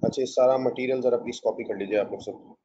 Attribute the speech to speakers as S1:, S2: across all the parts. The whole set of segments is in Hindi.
S1: अच्छा, ये सारा मटेरियल जरा प्लीज कॉपी कर लीजिए आप लोग सब।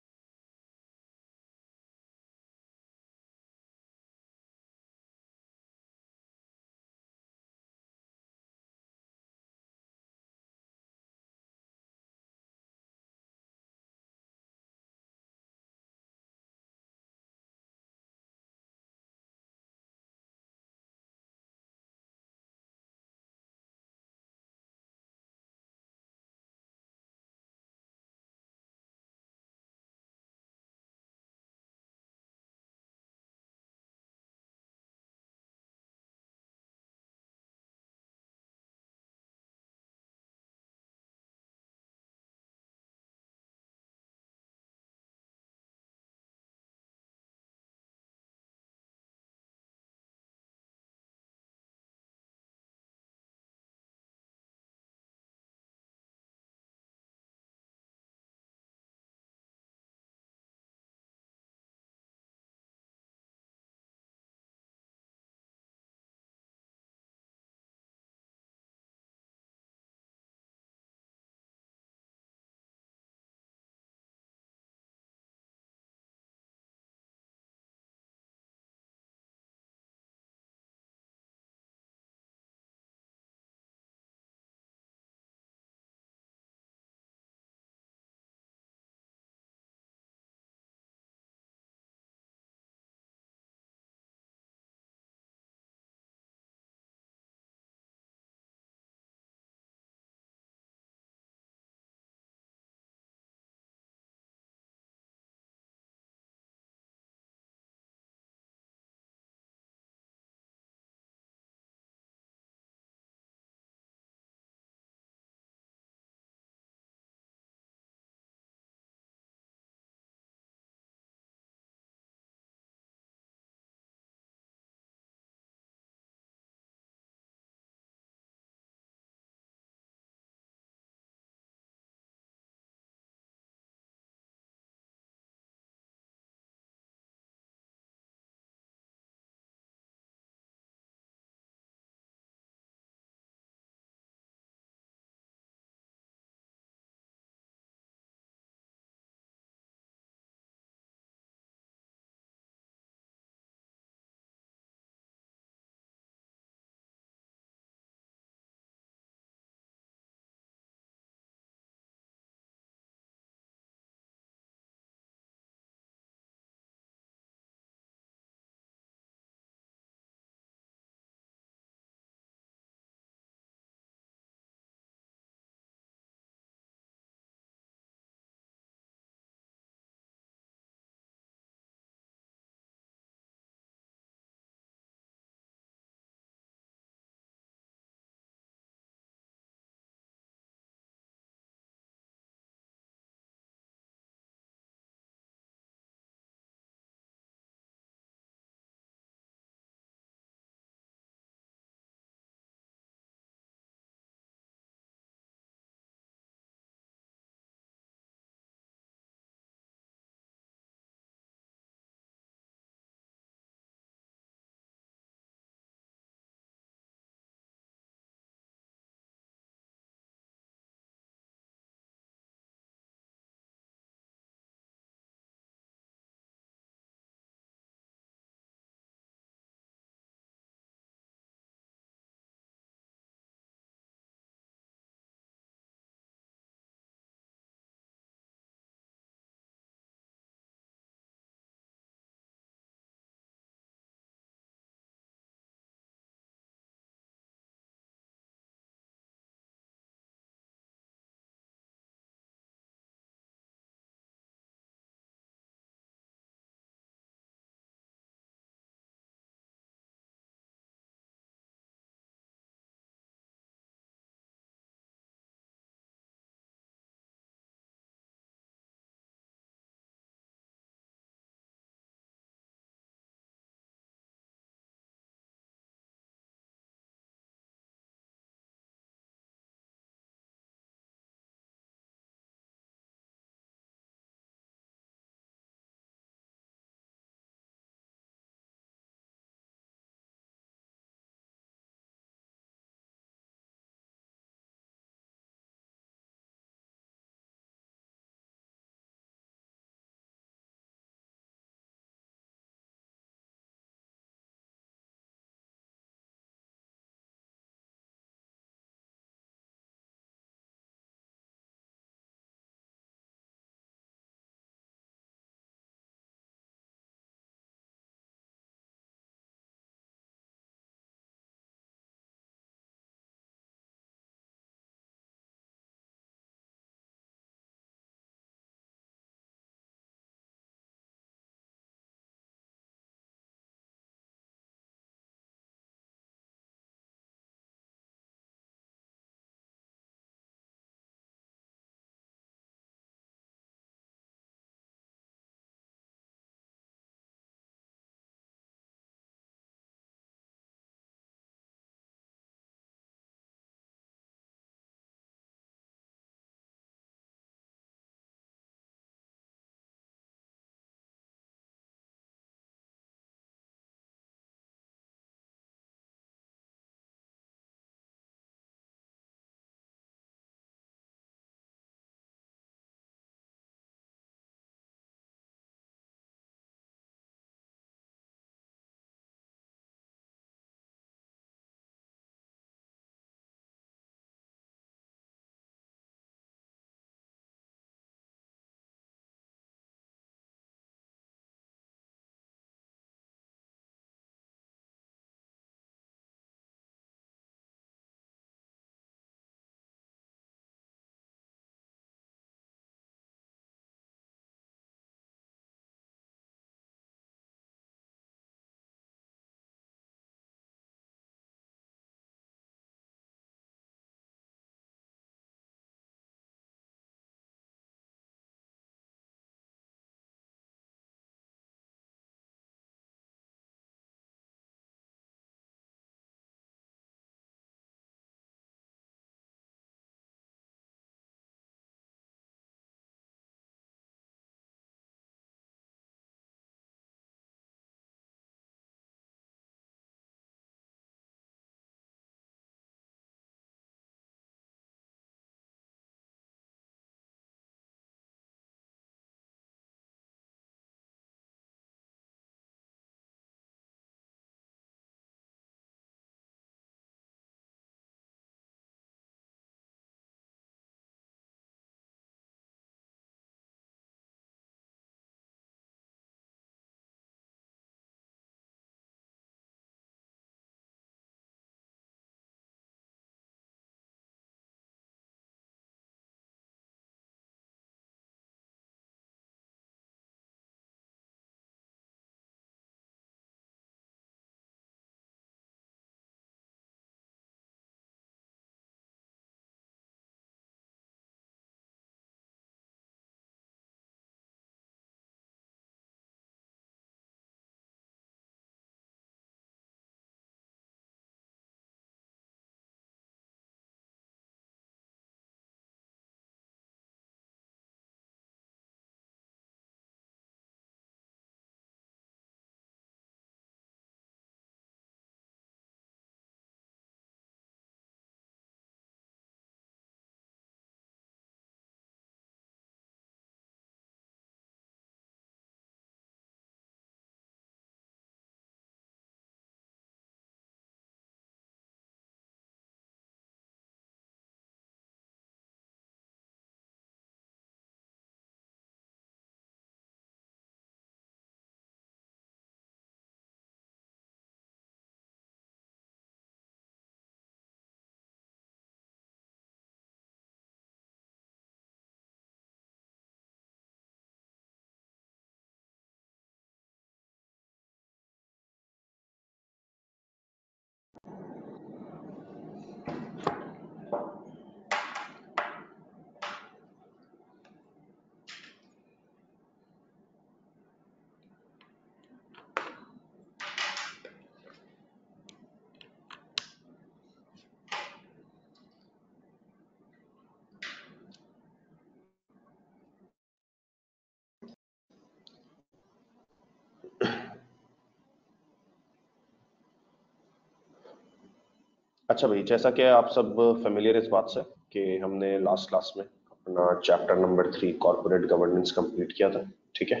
S1: अच्छा भाई, जैसा कि आप सब फेमिलियर इस बात से कि हमने लास्ट क्लास में अपना chapter number 3 corporate governance complete किया था, ठीक है।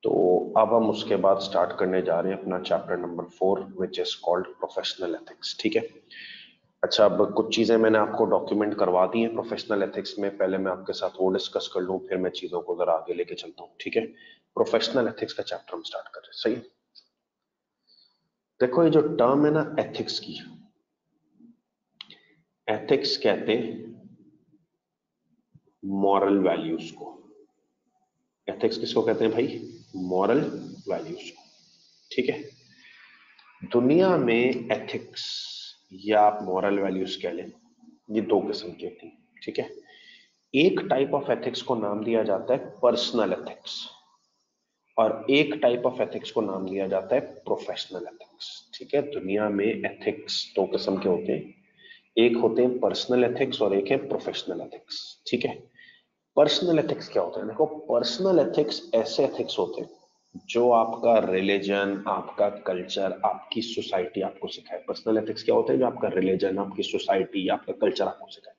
S1: तो अब हम उसके बाद स्टार्ट करने जा रहे हैं अपना chapter number 4 which is called professional ethics, ठीक है। अच्छा, अब कुछ चीजें मैंने आपको डॉक्यूमेंट करवा दी हैं प्रोफेशनल एथिक्स में। पहले मैं आपके साथ वो डिस्कस कर लूं, फिर मैं चीजों को जरा आगे लेके चलता हूँ, ठीक है। प्रोफेशनल एथिक्स का चैप्टर हम स्टार्ट कर रहे हैं, सही है। देखो, ये जो टर्म है ना एथिक्स की, एथिक्स कहते हैं मॉरल वैल्यूज को। एथिक्स किसको कहते हैं भाई? मॉरल वैल्यूज को, ठीक है। दुनिया में एथिक्स या आप मॉरल वैल्यूज कह लें, ये दो किस्म की होती हैं, ठीक है। एक टाइप ऑफ एथिक्स को नाम दिया जाता है पर्सनल एथिक्स, और एक टाइप ऑफ एथिक्स को नाम दिया जाता है प्रोफेशनल एथिक्स, ठीक है। दुनिया में एथिक्स दो किस्म के होते हैं, एक होते हैं पर्सनल एथिक्स और एक है प्रोफेशनल एथिक्स, ठीक है। पर्सनल एथिक्स क्या होता है? देखो, पर्सनल एथिक्स ऐसे एथिक्स होते हैं जो आपका रिलीजन, आपका कल्चर, आपकी सोसाइटी आपको सिखाए। पर्सनल एथिक्स क्या होते हैं? जो आपका रिलीजन, आपकी सोसाइटी, आपका कल्चर आपको सिखाए।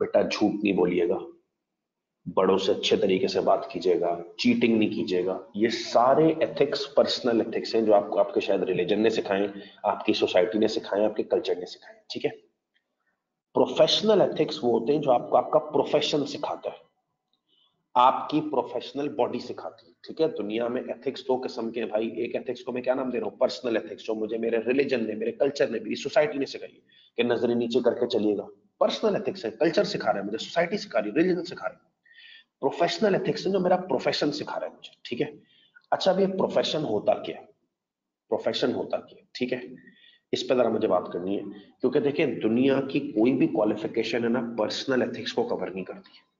S1: बेटा झूठ नहीं बोलिएगा, बड़ों से अच्छे तरीके से बात कीजिएगा, चीटिंग नहीं कीजिएगा। ये सारे एथिक्स पर्सनल एथिक्स हैं जो आपको आपके शायद रिलीजन ने सिखाए, आपकी सोसाइटी ने सिखाए, आपके कल्चर ने सिखाए, ठीक है। प्रोफेशनल एथिक्स वो होते हैं जो आपको आपका प्रोफेशन सिखाता है, आपकी प्रोफेशनल बॉडी सिखाती है, ठीक है। दुनिया में एथिक्स दो किस्म के हैं भाई। एक एथिक्स को मैं क्या नाम दे रहा हूँ? पर्सनल एथिक्स, जो मुझे मेरे रिलीजन ने, मेरे कल्चर ने, मेरी सोसाइटी ने सिखाई कि नजरें नीचे करके चलिएगा। पर्सनल एथिक्स है, कल्चर सिखा रहा है मुझे, सोसाइटी सिखा रही है, रिलीजन सिखा रही है। प्रोफेशनल एथिक्स है जो मेरा प्रोफेशन सिखा रहा है मुझे, ठीक है। अच्छा, अब ये प्रोफेशन होता क्या है? प्रोफेशन होता क्या है, ठीक है। इस पर जरा मुझे बात करनी है, क्योंकि देखिए दुनिया की कोई भी क्वालिफिकेशन है ना पर्सनल एथिक्स को कवर नहीं करती है।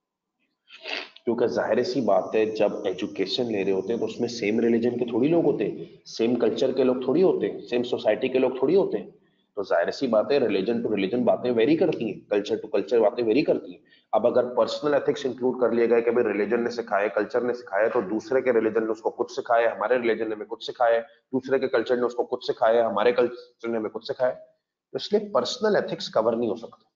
S1: क्योंकि जाहिर सी बात है, जब एजुकेशन ले रहे होते हैं तो उसमें सेम रिलीजन के थोड़ी लोग होते हैं, सेम कल्चर के लोग थोड़ी होते हैं, सेम सोसाइटी के लोग थोड़ी होते हैं। तो जाहिर सी बात है, रिलीजन टू रिलीजन बातें वेरी करती हैं, कल्चर टू कल्चर बातें वेरी करती हैं। अब अगर पर्सनल एथिक्स इंक्लूड कर लिया गया कि भाई रिलीजन ने सिखाया, कल्चर ने सिखाया, तो दूसरे के रिलीजन ने उसको कुछ सिखाया, हमारे रिलीजन ने हमें कुछ सिखाया, दूसरे के कल्चर ने उसको कुछ सिखाया, हमारे कल्चर ने हमें कुछ सिखाया। तो इसलिए पर्सनल एथिक्स कवर नहीं हो सकता।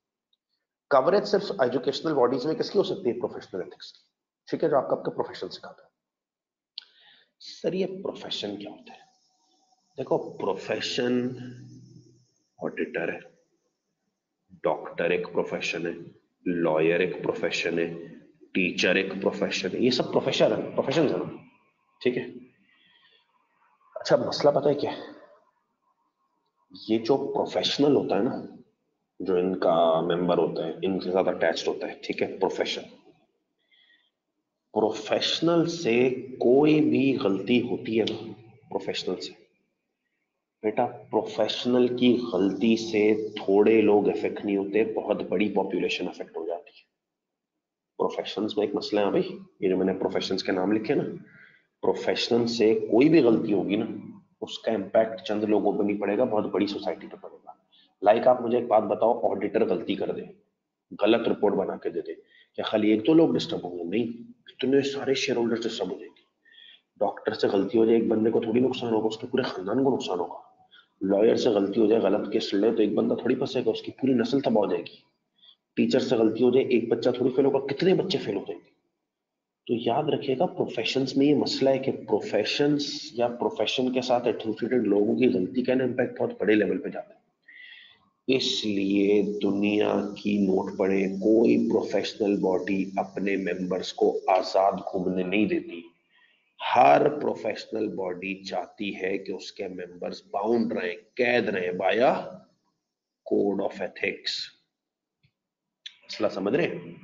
S1: कवरेज सिर्फ एजुकेशनल बॉडीज में किसकी हो सकती है? प्रोफेशनल एथिक्स की, ठीक है, जो आपका आपका प्रोफेशन सिखाता है। सर ये प्रोफेशन क्या होता है? देखो, प्रोफेशन ऑडिटर है, डॉक्टर एक प्रोफेशन है, लॉयर एक प्रोफेशन है, टीचर एक प्रोफेशन है। ये सब प्रोफेशन है, प्रोफेशन है ना, ठीक है। अच्छा, मसला पता है क्या है? ये जो प्रोफेशनल होता है ना, जो इनका मेंबर होता है, इनके साथ अटैच्ड होता है, ठीक है, प्रोफेशन, प्रोफेशनल से कोई भी गलती होती है ना, प्रोफेशनल से, बेटा प्रोफेशनल की गलती से थोड़े लोग इफेक्ट नहीं होते, बहुत बड़ी पॉपुलेशन इफेक्ट हो जाती है। प्रोफेशंस में एक मसला है भाई, ये जो मैंने प्रोफेशंस के नाम लिखे ना, प्रोफेशनल से कोई भी गलती होगी ना, उसका इम्पैक्ट चंद लोगों पे नहीं पड़ेगा, बहुत बड़ी सोसाइटी पे पड़ेगा। लाइक आप मुझे एक बात बताओ, ऑडिटर गलती कर दे, गलत रिपोर्ट बना के दे दे, क्या खाली एक दो लोग डिस्टर्ब होंगे? नहीं, इतने सारे शेयर होल्डर डिस्टर्ब हो जाएंगे। डॉक्टर से गलती हो जाए, एक बंदे को थोड़ी नुकसान होगा, उसके पूरे खानदान को नुकसान होगा। लॉयर से गलती हो जाए, गलत केस लड़े, तो एक बंदा थोड़ी फंसेगा, उसकी पूरी नस्ल तबाह हो जाएगी। टीचर से गलती हो जाए, एक बच्चा थोड़ी फेल होगा, कितने बच्चे फेल हो जाएंगे। तो याद रखिएगा, प्रोफेशंस में ये मसला है कि प्रोफेशंस या प्रोफेशन के साथ एसोसिएटेड लोगों की गलती का इम्पैक्ट बहुत बड़े लेवल पे जाता है। इसलिए दुनिया की नोट पढ़े, कोई प्रोफेशनल बॉडी अपने मेंबर्स को आजाद घूमने नहीं देती। हर प्रोफेशनल बॉडी चाहती है कि उसके मेंबर्स बाउंड रहे, कैद रहे बाया कोड ऑफ एथिक्स। मसला समझ रहे हैं?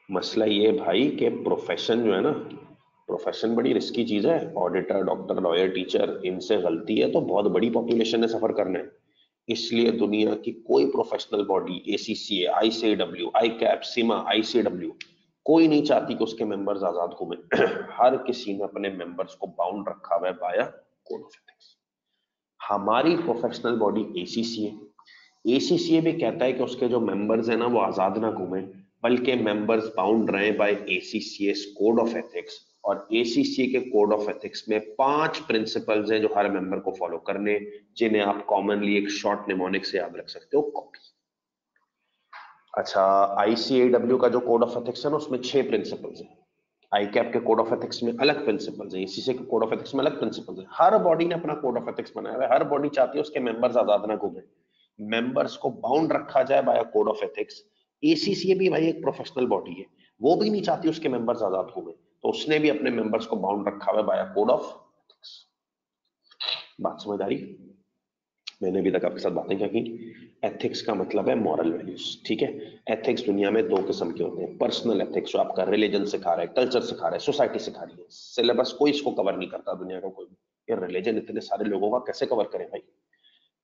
S1: मसला ये भाई कि प्रोफेशन जो है ना, प्रोफेशन बड़ी रिस्की चीज है। ऑडिटर, डॉक्टर, लॉयर, टीचर, इनसे गलती है तो बहुत बड़ी पॉपुलेशन ने सफर करना है। इसलिए दुनिया की कोई प्रोफेशनल बॉडी, एसीसीए, आईसीडब्ल्यू, आईकैप, सीमा, आईसीडब्ल्यू, कोई नहीं चाहती कि उसके मेंबर्स आजाद घूमे। हर किसी ने अपने मेंबर्स को बाउंड रखा हुआ है बाया कोड ऑफ एथिक्स। हमारी प्रोफेशनल बॉडी एसीसीए, एसीसीए भी कहता है कि उसके जो मेंबर्स हैं ना वो आजाद ना घूमे, बल्कि मेंबर्स बाउंड रहे by ACCA code of ethics. और एसीसीए के कोड ऑफ एथिक्स में 5 प्रिंसिपल्स हैं जो हर मेंबर को फॉलो करने, जिन्हें आप कॉमनली एक शॉर्ट निमोनिक से याद रख सकते हो, कॉपी। अच्छा, आईसीएडब्ल्यू का जो कोड ऑफ एथिक्स है ना, उसमें 6 प्रिंसिपल्स हैं। आईकैप के कोड ऑफ एथिक्स में अलग प्रिंसिपल्स हैं, एसीसीए के कोड ऑफ एथिक्स में अलग प्रिंसिपल्स हैं। हर बॉडी ने अपना कोड ऑफ एथिक्स बनाया है, हर बॉडी चाहती है उसके मेंबर्स आजाद ना घूमे, मेंबर्स को बाउंड रखा जाए bye code of ethics. ACCA भी भाई एक प्रोफेशनल बॉडी है, वो भी नहीं चाहती उसके मेंबर्स आजाद घूमे, तो उसने भी अपने मेंबर्स को बाउंड रखा हुआ है बाय कोड ऑफ एथिक्स। बात समझ आ रही? मैंने अभी तक आपके साथ बातें क्या की। एथिक्स का मतलब है मॉरल वैल्यूज, ठीक है। एथिक्स दुनिया में 2 किस्म के होते हैं, पर्सनल एथिक्स जो आपका रिलीजन सिखा रहा है, कल्चर सिखा रहा है, सोसाइटी सिखा रही है, सिलेबस कोई इसको कवर नहीं करता दुनिया का कोई। ये रिलीजन इतने सारे लोगों का कैसे कवर करें भाई?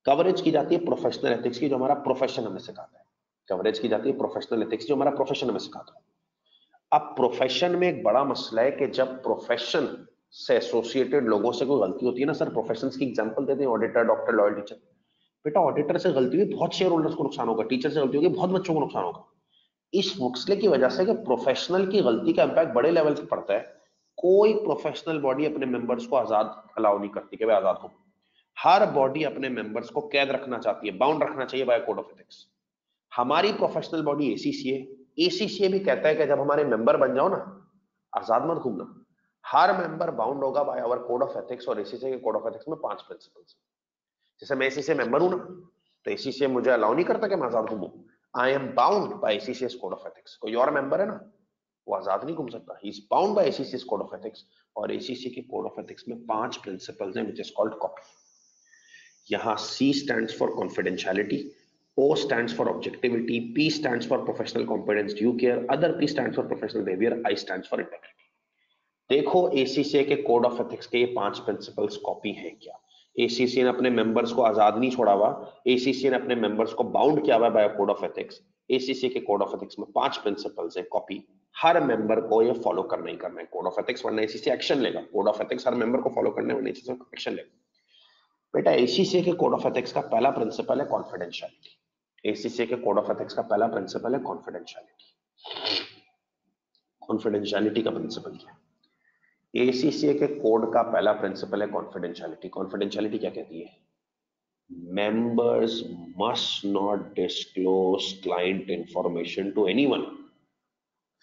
S1: कवरेज की जाती है प्रोफेशनल एथिक्स की, जो हमारा प्रोफेशन हमें सिखाता है। कवरेज की जाती है प्रोफेशनल एथिक्स जो हमारा प्रोफेशन हमें सिखाता है। अब प्रोफेशन में एक बड़ा मसला है कि जब प्रोफेशन से एसोसिएटेड लोगों से कोई गलती होती है ना सर, प्रोफेशंस की एग्जांपल देते हैं, ऑडिटर, डॉक्टर, लॉयर, टीचर। बेटा ऑडिटर से गलती हुई, बहुत शेयर होल्डर्स को नुकसान होगा, टीचर से गलती होगी, बहुत बच्चों को नुकसान होगा। इस मसले की वजह से कि प्रोफेशनल की गलती का इंपैक्ट बड़े लेवल पे पड़ता है, कोई प्रोफेशनल बॉडी अपने मेंबर्स को आजाद अलाउ नहीं करती कि वे आजाद हो। हर बॉडी अपने मेंबर्स को कैद रखना चाहती है, बाउंड रखना चाहिए बाय कोड ऑफ एथिक्स। हमारी प्रोफेशनल बॉडी एसीसीए, एसीसीए भी कहता है कि जब हमारे मेंबर बन जाओ ना, आजाद मत घूमना, हर मेंबर बाउंड होगा by our code of ethics. और एसीसीए के कोड ऑफ एथिक्स में 5 प्रिंसिपल्स। जैसे मैं एसीसीए मेंबर हूं ना, तो एसीसीए मुझे अलाउ नहीं करता कि मैं आजाद घूमूं। I am bound by ACCA code of ethics. कोई और मेंबर है ना, वो आजाद नहीं घूम सकता, he is bound by ACCA code of ethics. और एसीसीए के कोड ऑफ एथिक्स में 5 प्रिंसिपल्स हैं, व्हिच इज कॉल्ड कॉपी। यहां C stands for confidentiality, O stands for objectivity, P stands for professional competence, due care, other P stands for professional behavior, I stands for integrity। देखो एसीसीए के कोड ऑफ एथिक्स के ये 5 प्रिंसिपल्स कॉपी हैं क्या? एसीसीए ने अपने मेंबर्स को आजाद नहीं छोड़ा हुआ, एसीसीए ने अपने मेंबर्स को बाउंड किया हुआ bye code of ethics. ACCA के कोड ऑफ एथिक्स में 5 प्रिंसिपल्स हैं कॉपी। हर मेंबर को ये फॉलो करना ही करना है कोड ऑफ एथिक्स, वरना एसीसीए एक्शन लेगा। Code of ethics her member को फॉलो करने, वरना एसीसीए एक्शन लेगा। बेटा एसीसीए के कोड ऑफ एथिक्स का पहला प्रिंसिपल है कॉन्फिडेंशियलिटी। एसीसीए के कोड ऑफ एथिक्स का पहला प्रिंसिपल है कॉन्फिडेंशियलिटी। कॉन्फिडेंशियलिटी का प्रिंसिपल क्या है? एसीसीए के कोड का पहला प्रिंसिपल है कॉन्फिडेंशियलिटी। कॉन्फिडेंशियलिटी क्या कहती है? Members must not disclose client information to anyone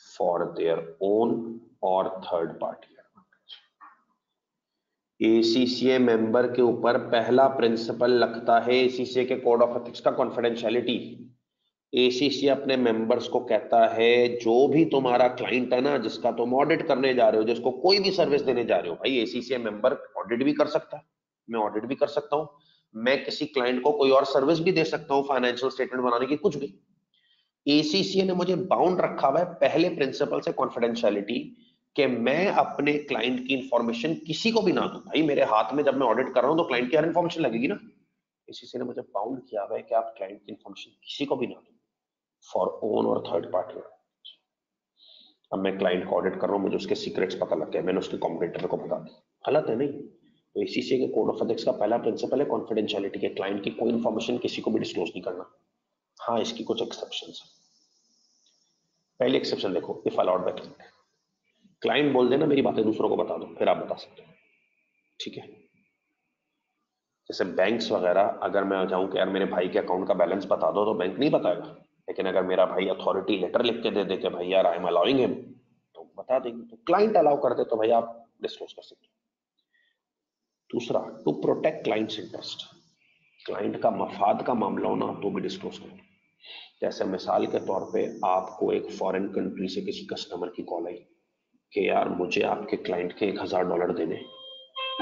S1: for their own और थर्ड पार्टी। एसीसीए मेंबर के ऊपर पहला प्रिंसिपल लगता है एसीसीए के कोड ऑफ एथिक्स का, कॉन्फिडेंशियलिटी। एसीसीए अपने मेंबर्स को कहता है जो भी तुम्हारा क्लाइंट है ना, जिसका तुम ऑडिट करने जा रहे हो, जिसको कोई भी सर्विस देने जा रहे हो, भाई एसीसीए मेंबर ऑडिट भी कर सकता है, मैं ऑडिट भी कर सकता हूं, मैं किसी क्लाइंट को कोई और सर्विस भी दे सकता हूं, फाइनेंशियल स्टेटमेंट बनाने की, कुछ भी। एसीसीए ने मुझे बाउंड रखा हुआ है पहले प्रिंसिपल से, कॉन्फिडेंशियलिटी, कि मैं अपने क्लाइंट की इंफॉर्मेशन किसी को भी ना दूं। भाई मेरे हाथ में जब मैं ऑडिट कर रहा हूं तो क्लाइंट की हर इंफॉर्मेशन लगेगी ना। एसीसीए ने मुझे बाउंड किया हुआ है कि आप क्लाइंट की इंफॉर्मेशन किसी को भी ना दो फॉर ओन और थर्ड पार्टी। अब मैं क्लाइंट को ऑडिट कर रहा हूं, मुझे उसके सीक्रेट्स पता लग गए, मैंने उसके कॉम्पिटिटर को बता दी, गलत है नहीं। तो एसीसीए के कोड ऑफ एथिक्स का पहला प्रिंसिपल है कॉन्फिडेंशियलिटी के, क्लाइंट की कोई इंफॉर्मेशन किसी को भी डिस्क्लोज नहीं करना। हाँ, इसकी कुछ एक्सेप्शंस है। पहले एक्सेप्शन देखो, if allowed by client. Client बोल देना मेरी बातें दूसरों को बता दो, फिर आप बता सकते हो, ठीक है। जैसे बैंक्स वगैरह, अगर मैं चाहूं कि यार मेरे भाई के अकाउंट का बैलेंस बता दो, तो बैंक नहीं बताएगा। लेकिन अगर मेरा भाई अथॉरिटी लेटर लिख के दे दे कि भाई यार आई एम अलाउइंग हिम, तो बता देंगे। तो क्लाइंट अलाउ कर दे तो भाई आप डिस्क्लोज कर सकते हो। दूसरा, to protect clients interest, client का मफाद का मामला होना तो भी डिस्क्लोज करो। जैसे मिसाल के तौर पे आपको एक फॉरेन कंट्री से किसी कस्टमर की कॉल आई कि यार मुझे आपके क्लाइंट के $1000 देने,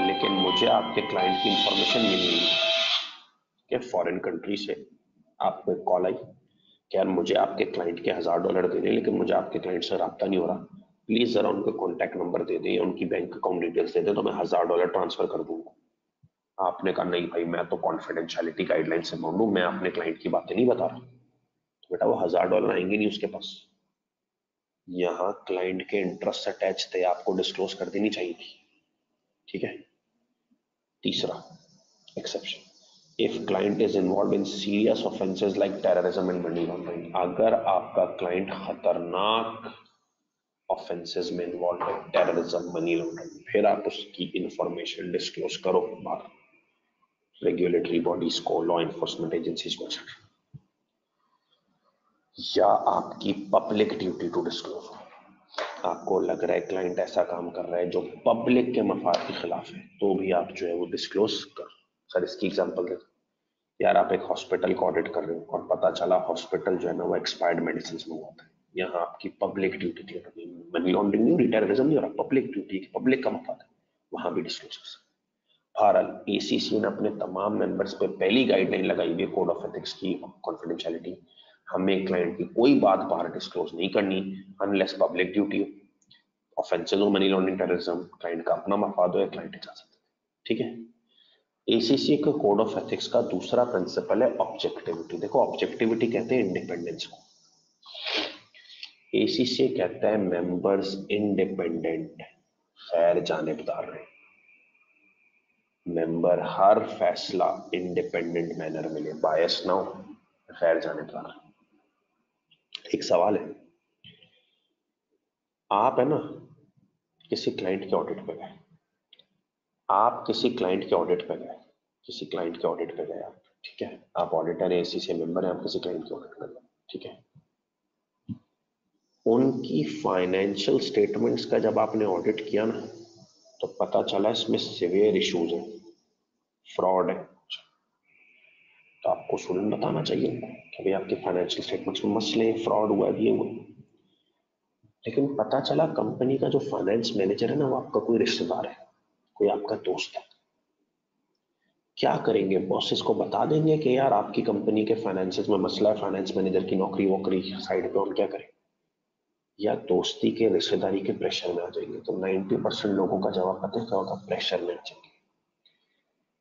S1: लेकिन मुझे आपके क्लाइंट की इंफॉर्मेशन मिली कि फॉरेन कंट्री से आपको एक कॉल आई कि यार मुझे आपके क्लाइंट के $1000 देने, लेकिन मुझे आपके क्लाइंट से रब्ता नहीं हो रहा, प्लीज जरा उनको कॉन्टैक्ट नंबर दे दे या उनकी बैंक अकाउंट डिटेल्स दे दे, तो मैं $1000 ट्रांसफर कर दूंगा। आपने कहा नहीं भाई, मैं तो कॉन्फिडेंशियलिटी गाइडलाइन से बाउंड हूं, मैं अपने क्लाइंट की बातें नहीं बता रहा। तो बेटा वो $1000 आएंगे नहीं उसके पास। यहाँ क्लाइंट के इंटरेस्ट अटैच थे, आपको डिस्क्लोज कर देनी चाहिए थी, ठीक है। तीसरा exception, if client is involve in serious offences like terrorism and money laundering, अगर आपका क्लाइंट खतरनाक ऑफेंसेस में इन्वॉल्व है, टेररिज्म, मनी लॉन्ड्रिंग, फिर आप उसकी इंफॉर्मेशन डिस्क्लोज करो बाहर रेगुलेटरी बॉडीज को, लॉ इन्फोर्समेंट एजेंसीज को, या आपकी पब्लिक ड्यूटी टू डिस्क्लोज हो। आपको लग रहा है क्लाइंट ऐसा काम कर रहा है जो पब्लिक के मफाद के खिलाफ है, तो भी आप जो है वो डिस्क्लोज कर। सर इसकी एग्जांपल दे। यार आप एक हॉस्पिटल को ऑडिट कर रहे हो और पता चला हॉस्पिटल जो है ना वो एक्सपायर्ड मेडिसिन मंगवाता है, यहाँ आपकी पब्लिक ड्यूटी थी, मनी लॉन्ड्रिंग नहीं हो रही, टेररिज्म नहीं हो रहा, पब्लिक ड्यूटी, पब्लिक का मफाद है, वहां भी डिस्क्लोज कर सकते। बहरहाल एसीसी ने अपने तमाम मेंबर्स पे पहली गाइडलाइन लगाई हुई कोड ऑफ एथिक्स की, कॉन्फिडेंशियलिटी। हमें क्लाइंट की कोई बात बाहर डिस्क्लोज नहीं करनी अनलेस पब्लिक ड्यूटी हो, ऑफेंसेस हो, मनी लॉन्ड्रिंग, टेररिज्म, क्लाइंट का अपना मफाद हो या क्लाइंट इजाजत। ठीक है। एसीसी के कोड ऑफ एथिक्स का दूसरा प्रिंसिपल है ऑब्जेक्टिविटी। देखो ऑब्जेक्टिविटी कहते हैं इंडिपेंडेंस को, एसीसी कहता है मेंबर्स इंडिपेंडेंट, गैर जानिबदार रहे, मेंबर हर फैसला इंडिपेंडेंट मैनर में ले, बायस ना हो, गैर जानिबदार। एक सवाल है, आप है ना किसी क्लाइंट के ऑडिट पे गए, आप किसी क्लाइंट के ऑडिट पे गए, किसी क्लाइंट के ऑडिट पे गए आप, ठीक है, आप ऑडिटर है, एसीसी मेंबर है, आप किसी क्लाइंट के ऑडिट पे गए, ठीक है, उनकी फाइनेंशियल स्टेटमेंट्स का जब आपने ऑडिट किया ना तो पता चला इसमें सिवियर इश्यूज है, फ्रॉड है, तो आपको स्टूडेंट बताना चाहिए कि भाई आपके फाइनेंशियल स्टेटमेंट्स में मसले, फ्रॉड हुआ है, ये हुआ। लेकिन पता चला कंपनी का जो फाइनेंस मैनेजर है ना वो आपका कोई रिश्तेदार है, कोई आपका दोस्त है। क्या करेंगे, बॉसेस को बता देंगे कि यार आपकी कंपनी के फाइनेंसेस में मसला है, फाइनेंस मैनेजर की नौकरी वोकरी साइड पे, हम क्या करें, या दोस्ती के रिश्तेदारी के प्रेशर में आ जाएंगे। तो 90% लोगों का जवाब पता है क्या होगा, प्रेशर में आ जाएंगे,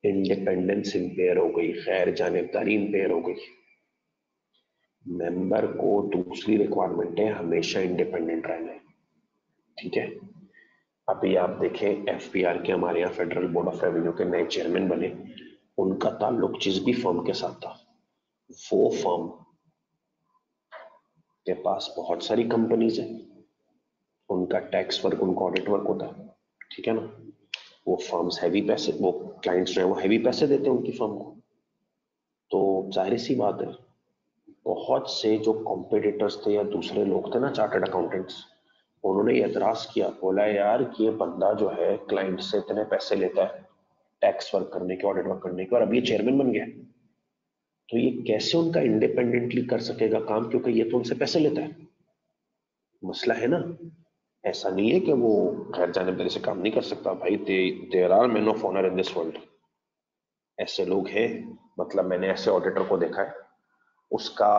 S1: इंडिपेंडेंस इंपेयर हो गई, खैर जानिबदारी इंपेयर हो गई। मेंबर को दूसरी रिक्वायरमेंट है हमेशा इंडिपेंडेंट रहना है, ठीक है। अभी आप देखें एफपीआर के, हमारे यहाँ फेडरल बोर्ड ऑफ रेवेन्यू के नए चेयरमैन बने, उनका ताल्लुक जिस भी फर्म के साथ था, वो फर्म के पास बहुत सारी कंपनीज है, उनका टैक्स वर्क, उनका ऑडिट वर्क होता है, ठीक है ना, वो फर्म्स हैवी पैसे, वो क्लाइंट्स जो है वो हैवी पैसे देते हैं उनकी फर्म को, तो जाहिर सी बात है बहुत से जो कॉम्पिटिटर्स थे या दूसरे लोग थे ना, चार्टर्ड अकाउंटेंट्स, उन्होंने एतराज किया, बोला यार ये बंदा जो है क्लाइंट से इतने पैसे लेता है टैक्स वर्क करने के, ऑडिट वर्क करने के, और अब ये चेयरमैन बन गया, तो ये कैसे उनका इंडिपेंडेंटली कर सकेगा काम, क्योंकि ये तो उनसे पैसे लेता है। मसला है ना, ऐसा नहीं है कि वो गैर जानिबदारी से काम नहीं कर सकता भाई, there are men of honour in this world, ऐसे लोग हैं। मतलब मैंने ऐसे ऑडिटर को देखा है, उसका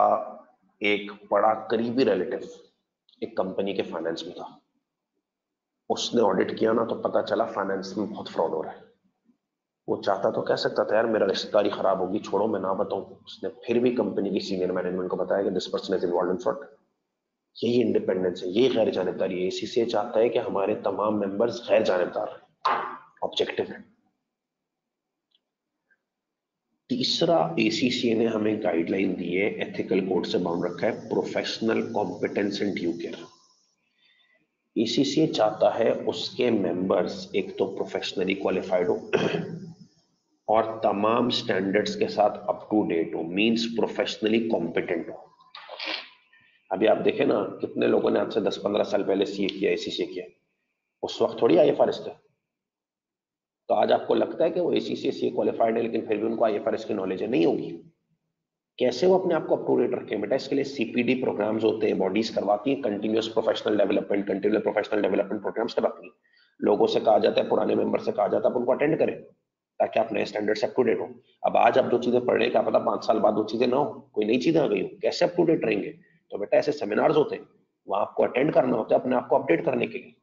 S1: एक बड़ा करीबी रिलेटिव एक कंपनी के फाइनेंस में था, उसने ऑडिट किया ना तो पता चला फाइनेंस में बहुत फ्रॉड हो रहा है। वो चाहता तो कह सकता था यार मेरा रिश्तेदारी खराब होगी, छोड़ो मैं ना बताऊं, उसने फिर भी कंपनी की सीनियर मैनेजमेंट को बताया कि this person is involve in fraud. यही इंडिपेंडेंस है, यही गैर जानिबदारी है। इसी से चाहता है कि हमारे तमाम मेंबर्स गैर जानिबदार, ऑब्जेक्टिव है। तीसरा एसीसी ने हमें गाइडलाइन दी है, एथिकल कोड से बाउंड रखा है, professional competence and due care. ACC चाहता है उसके मेंबर्स एक तो प्रोफेशनली क्वालिफाइड हो और तमाम स्टैंडर्ड्स के साथ अप टू डेट हो, मींस प्रोफेशनली कॉम्पिटेंट हो। अभी आप देखें ना कितने लोगों ने आज से 10-15 साल पहले सीए किया, एसीसी किया, उस वक्त थोड़ी आईएफआरएस थे, तो आज आपको लगता है कि वो एसीसी सीए क्वालिफाइड है लेकिन फिर भी उनको आईएफआरएस की नॉलेज है, नहीं होगी। कैसे वो अपने आप को अप टू डेट रखें बेटा, इसके लिए सीपीडी प्रोग्राम्स होते हैं, बॉडीज करवाती हैं continuous professional development, continuous professional development programmes करवाती हैं। लोगों से कहा जाता है, पुराने मेंबर से कहा जाता है आप उनको अटेंड करें ताकि आप नए स्टैंडर्ड से अप टू डेट हो। अब आज आप जो चीजें पढ़ रहे हैं क्या पता 5 साल बाद वो चीजें ना हो, कोई नई चीजें आ गई हो, कैसे अप टू डेट रहेंगे। तो बेटा ऐसे सेमिनार्स होते हैं, वहां आपको अटेंड करना होता है अपने आप को अपडेट करने के लिए।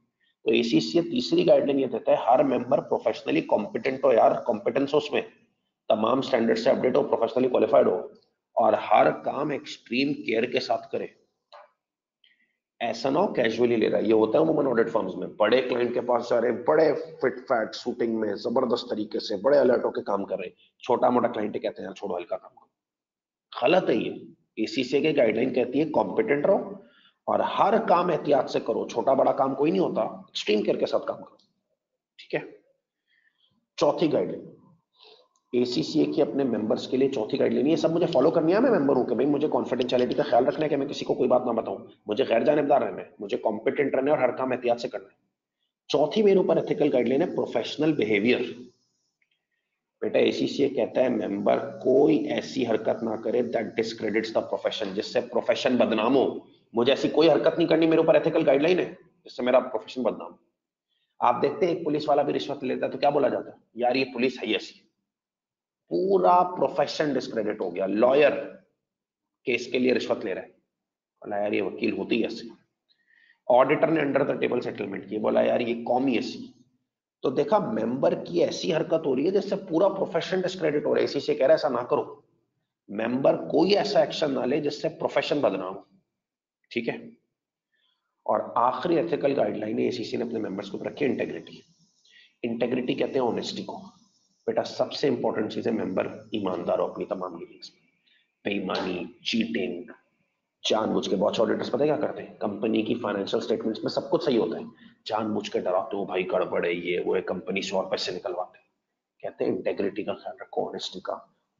S1: तो एसीसी तीसरी गाइडलाइन ये देता है हर मेंबर प्रोफेशनली कॉम्पिटेंट हो, यार कॉम्पिटेंस हो उसमें, तमाम स्टैंडर्ड से अपडेट हो, प्रोफेशनली क्वालिफाइड हो और हर काम एक्सट्रीम केयर के साथ करे। ऐसा ना हो कैजुअली ले रहा है, ये होता है वुमन ऑडिट फर्म्स में, बड़े क्लाइंट के पास जा रहे हैं, बड़े फिट फैट शूटिंग में जबरदस्त तरीके से बड़े अलर्ट होकर काम कर रहे हैं, छोटा मोटा क्लाइंट कहते हैं यार छोड़ो हल्का काम करो। गलत है ये। एसीसी की गाइडलाइन कहती है कॉम्पिटेंट रहो और हर काम एहतियात से करो, छोटा बड़ा काम कोई नहीं होता, एक्सट्रीम केयर के साथ काम करो। ठीक है। चौथी गाइडलाइन, एसीसीए की अपने मेंबर्स के लिए चौथी गाइडलाइन, ये सब मुझे फॉलो करनी है, मैं मेंबर हूं कि भाई मुझे कॉन्फिडेंशियलिटी का ख्याल रखना है कि मैं किसी को कोई बात ना बताऊं, मुझे गैर जानिबदार रहना है, मुझे कॉम्पिटेंट रहना है और हर काम एहतियात से करना है। चौथी मेरे ऊपर एथिकल गाइडलाइन है प्रोफेशनल बिहेवियर। बेटा एसीसीए कहता है मेंबर कोई ऐसी हरकत ना करे दैट डिस्क्रेडिट्स द प्रोफेशन, जिससे प्रोफेशन बदनाम हो। मुझे ऐसी कोई हरकत नहीं करनी, मेरे ऊपर एथिकल गाइडलाइन है, जिससे मेरा प्रोफेशन बदनाम हो। आप देखते हैं एक पुलिस वाला भी रिश्वत लेता है तो क्या बोला जाता है, यार ये पुलिस है ऐसी। पूरा प्रोफेशन डिस्क्रेडिट हो गया। लॉयर केस के लिए रिश्वत ले रहा है, बोला यार ये वकील होती है ऐसी। ऑडिटर ने अंडर द टेबल सेटलमेंट की, बोला यार ये कौम ही ऐसी। तो देखा मेंबर की ऐसी हरकत हो रही है जिससे पूरा प्रोफेशन डिस्क्रेडिट हो रहा है। इसी से कह रहा है ऐसा ना करो, मेंबर कोई ऐसा एक्शन ना ले जिससे प्रोफेशन बदनाम हो। ठीक है। और आखिरी एथिकल गाइडलाइन है एसीसी ने अपने मेंबर्स को रखी, इंटेग्रिटी। इंटेग्रिटी कहते हैं ऑनेस्टी को। बेटा सबसे इंपॉर्टेंट चीज है मेंबर ईमानदार हो अपनी तमाम डीलिंग्स में। बेईमानी, चीटिंग, जानबूझ के, बहुत ऑडिटर्स पता है क्या करते हैं, कंपनी की फाइनेंशियल स्टेटमेंट्स में सब कुछ सही होता है, जानबूझ के डराते हो भाई गड़बड़ है ये वो है, कंपनी से और पैसे निकलवाते हैं। कहते हैं इंटेग्रिटी का ख्याल रखो, ऑनेस्टी का,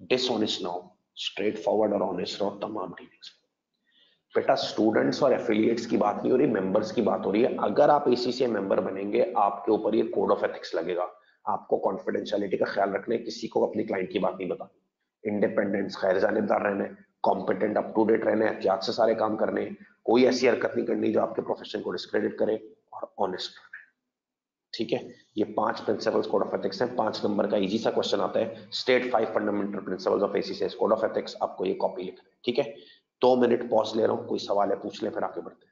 S1: डिसऑनेस्ट ना हो, स्ट्रेट फॉरवर्ड और ऑनेस्ट रहो तमाम डीलिंग्स में। बेटा स्टूडेंट्स और एफिलिएट्स की बात नहीं हो रही, मेंबर्स की बात हो रही है। अगर आप एसीसीए मेंबर बनेंगे आपके ऊपर ये कोड ऑफ एथिक्स लगेगा, आपको कॉन्फिडेंशियलिटी का ख्याल रखना है, किसी को अपनी क्लाइंट की बात नहीं बतानी, इंडिपेंडेंस, गैर जानिबदार रहना है, कॉम्पिटेंट अप टू डेट रहना है, एहतियात से सारे काम करने हैं, कोई ऐसी हरकत नहीं करनी जो आपके प्रोफेशन को डिस्क्रेडिट करे, और ऑनेस्ट रहना है। ठीक है। ये 5 प्रिंसिपल्स कोड ऑफ एथिक्स हैं। 5 नंबर का इजी सा क्वेश्चन आता है, state 5 fundamental principles of ACCA's code of ethics, आपको ये कॉपी लिखना है। ठीक है। 2 मिनट पॉज ले रहा हूं, कोई सवाल है पूछ ले, फिर आगे बढ़ते हैं।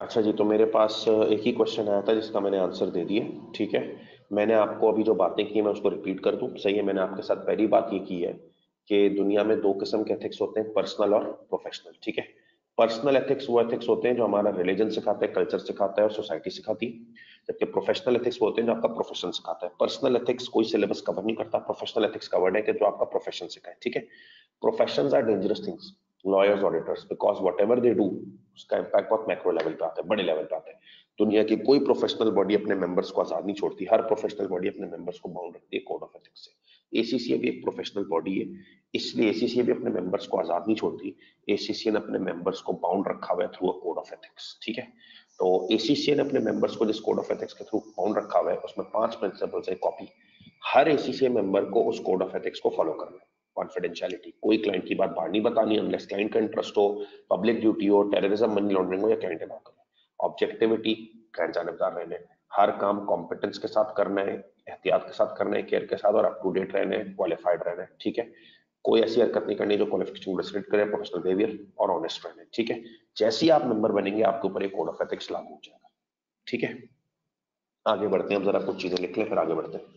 S1: अच्छा जी, तो मेरे पास एक ही क्वेश्चन आया था जिसका मैंने आंसर दे दिया। ठीक है। मैंने आपको अभी जो बातें की मैं उसको रिपीट कर दूं। सही है। मैंने आपके साथ पहली बात ये की है कि दुनिया में 2 किस्म के एथिक्स होते हैं, पर्सनल और प्रोफेशनल। ठीक है। पर्सनल एथिक्स वो एथिक्स होते हैं जो हमारा रिलीजन सिखाता है, कल्चर सिखाता है और सोसाइटी सिखाती है। जबकि प्रोफेशनल एथिक्स वो होते हैं जो आपका प्रोफेशन सिखाता है। पर्सनल एथिक्स कोई सिलेबस कवर नहीं करता, प्रोफेशनल एथिक्स कवर्ड है कि जो आपका प्रोफेशन सिखाए, ठीक है। Professions are dangerous things, lawyers, auditors, because whatever they do उसका इम्पैक्ट बहुत मैक्रो लेवल पे आता है, बड़े लेवल पे आता है। दुनिया की कोई प्रोफेशनल बॉडी अपने मेंबर्स को आजाद नहीं छोड़ती, हर प्रोफेशनल बॉडी अपने मेंबर्स को बाउंड रखती है कोड ऑफ एथिक्स से। एसीसीए भी एक प्रोफेशनल बॉडी है, इसलिए एसीसीए भी अपने मेंबर्स को आजाद नहीं छोड़ती, एसीसीए ने अपने मेंबर्स को बाउंड रखा हुआ है through a code of ethics, ठीक है। तो एसीसीए ने अपने मेंबर्स को जिस कोड ऑफ एथिक्स के थ्रू बाउंड रखा हुआ है उसमें 5 प्रिंसिपल्स है, कॉपी। हर एसीसीए मेंबर को उस कोड ऑफ एथिक्स को फॉलो करना है। कॉन्फिडेंशियलिटी, कोई क्लाइंट की बात बाहर नहीं बतानी अनलेस क्लाइंट का इंटरेस्ट हो, पब्लिक ड्यूटी हो, टेररिज्म, मनी लॉन्ड्रिंग हो या क्लाइंट ना करें। ऑब्जेक्टिविटी, गैर जानबदार रहने, हर काम कॉम्पिटेंस के साथ करना है, एहतियात के साथ करना है, केयर के साथ, और अप टू डेट रहना है, क्वालिफाइड रहना है, ठीक है। कोई ऐसी हरकत नहीं करनी जो क्वालिफिकेशन रिस्ट्रिक्ट करे, प्रोफेशनल बिहेवियर और ऑनेस्ट रहना है, ठीक है। जैसे ही आप मेंबर बनेंगे आपके ऊपर एक कोड ऑफ एथिक्स लागू हो जाएगा, ठीक है। आगे बढ़ते हैं, अब जरा कुछ चीजें लिख लें फिर आगे बढ़ते हैं।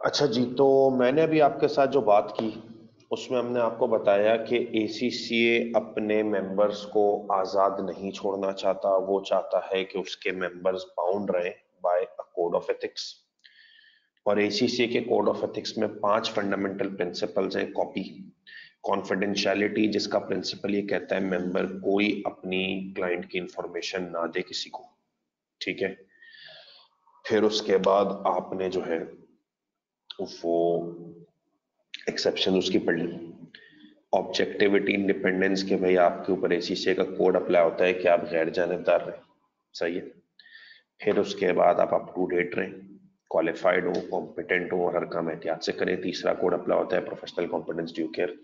S1: अच्छा जी, तो मैंने अभी आपके साथ जो बात की उसमें हमने आपको बताया कि एसीसीए अपने मेंबर्स को आजाद नहीं छोड़ना चाहता, वो चाहता है कि उसके मेंबर्स बाउंड रहें by a code of ethics. और एसीसीए के कोड ऑफ एथिक्स में 5 फंडामेंटल प्रिंसिपल्स हैं। कॉपी, कॉन्फिडेंशियलिटी, जिसका प्रिंसिपल ये कहता है मेंबर कोई अपनी क्लाइंट की इंफॉर्मेशन ना दे किसी को, ठीक है। फिर उसके बाद आपने जो है वो एक्सेप्शन उसकी पढ़ ली। ऑब्जेक्टिविटी, इंडिपेंडेंस के भाई आपके ऊपर एसीसीए का कोड अप्लाई होता है कि आप गैर जानिबदार रहे, सही है। फिर उसके बाद आप अप टू डेट रहें, क्वालिफाइड हो, कॉम्पिटेंट हो और हर काम एहतियात से करें। तीसरा कोड अप्लाई होता है professional competence due care,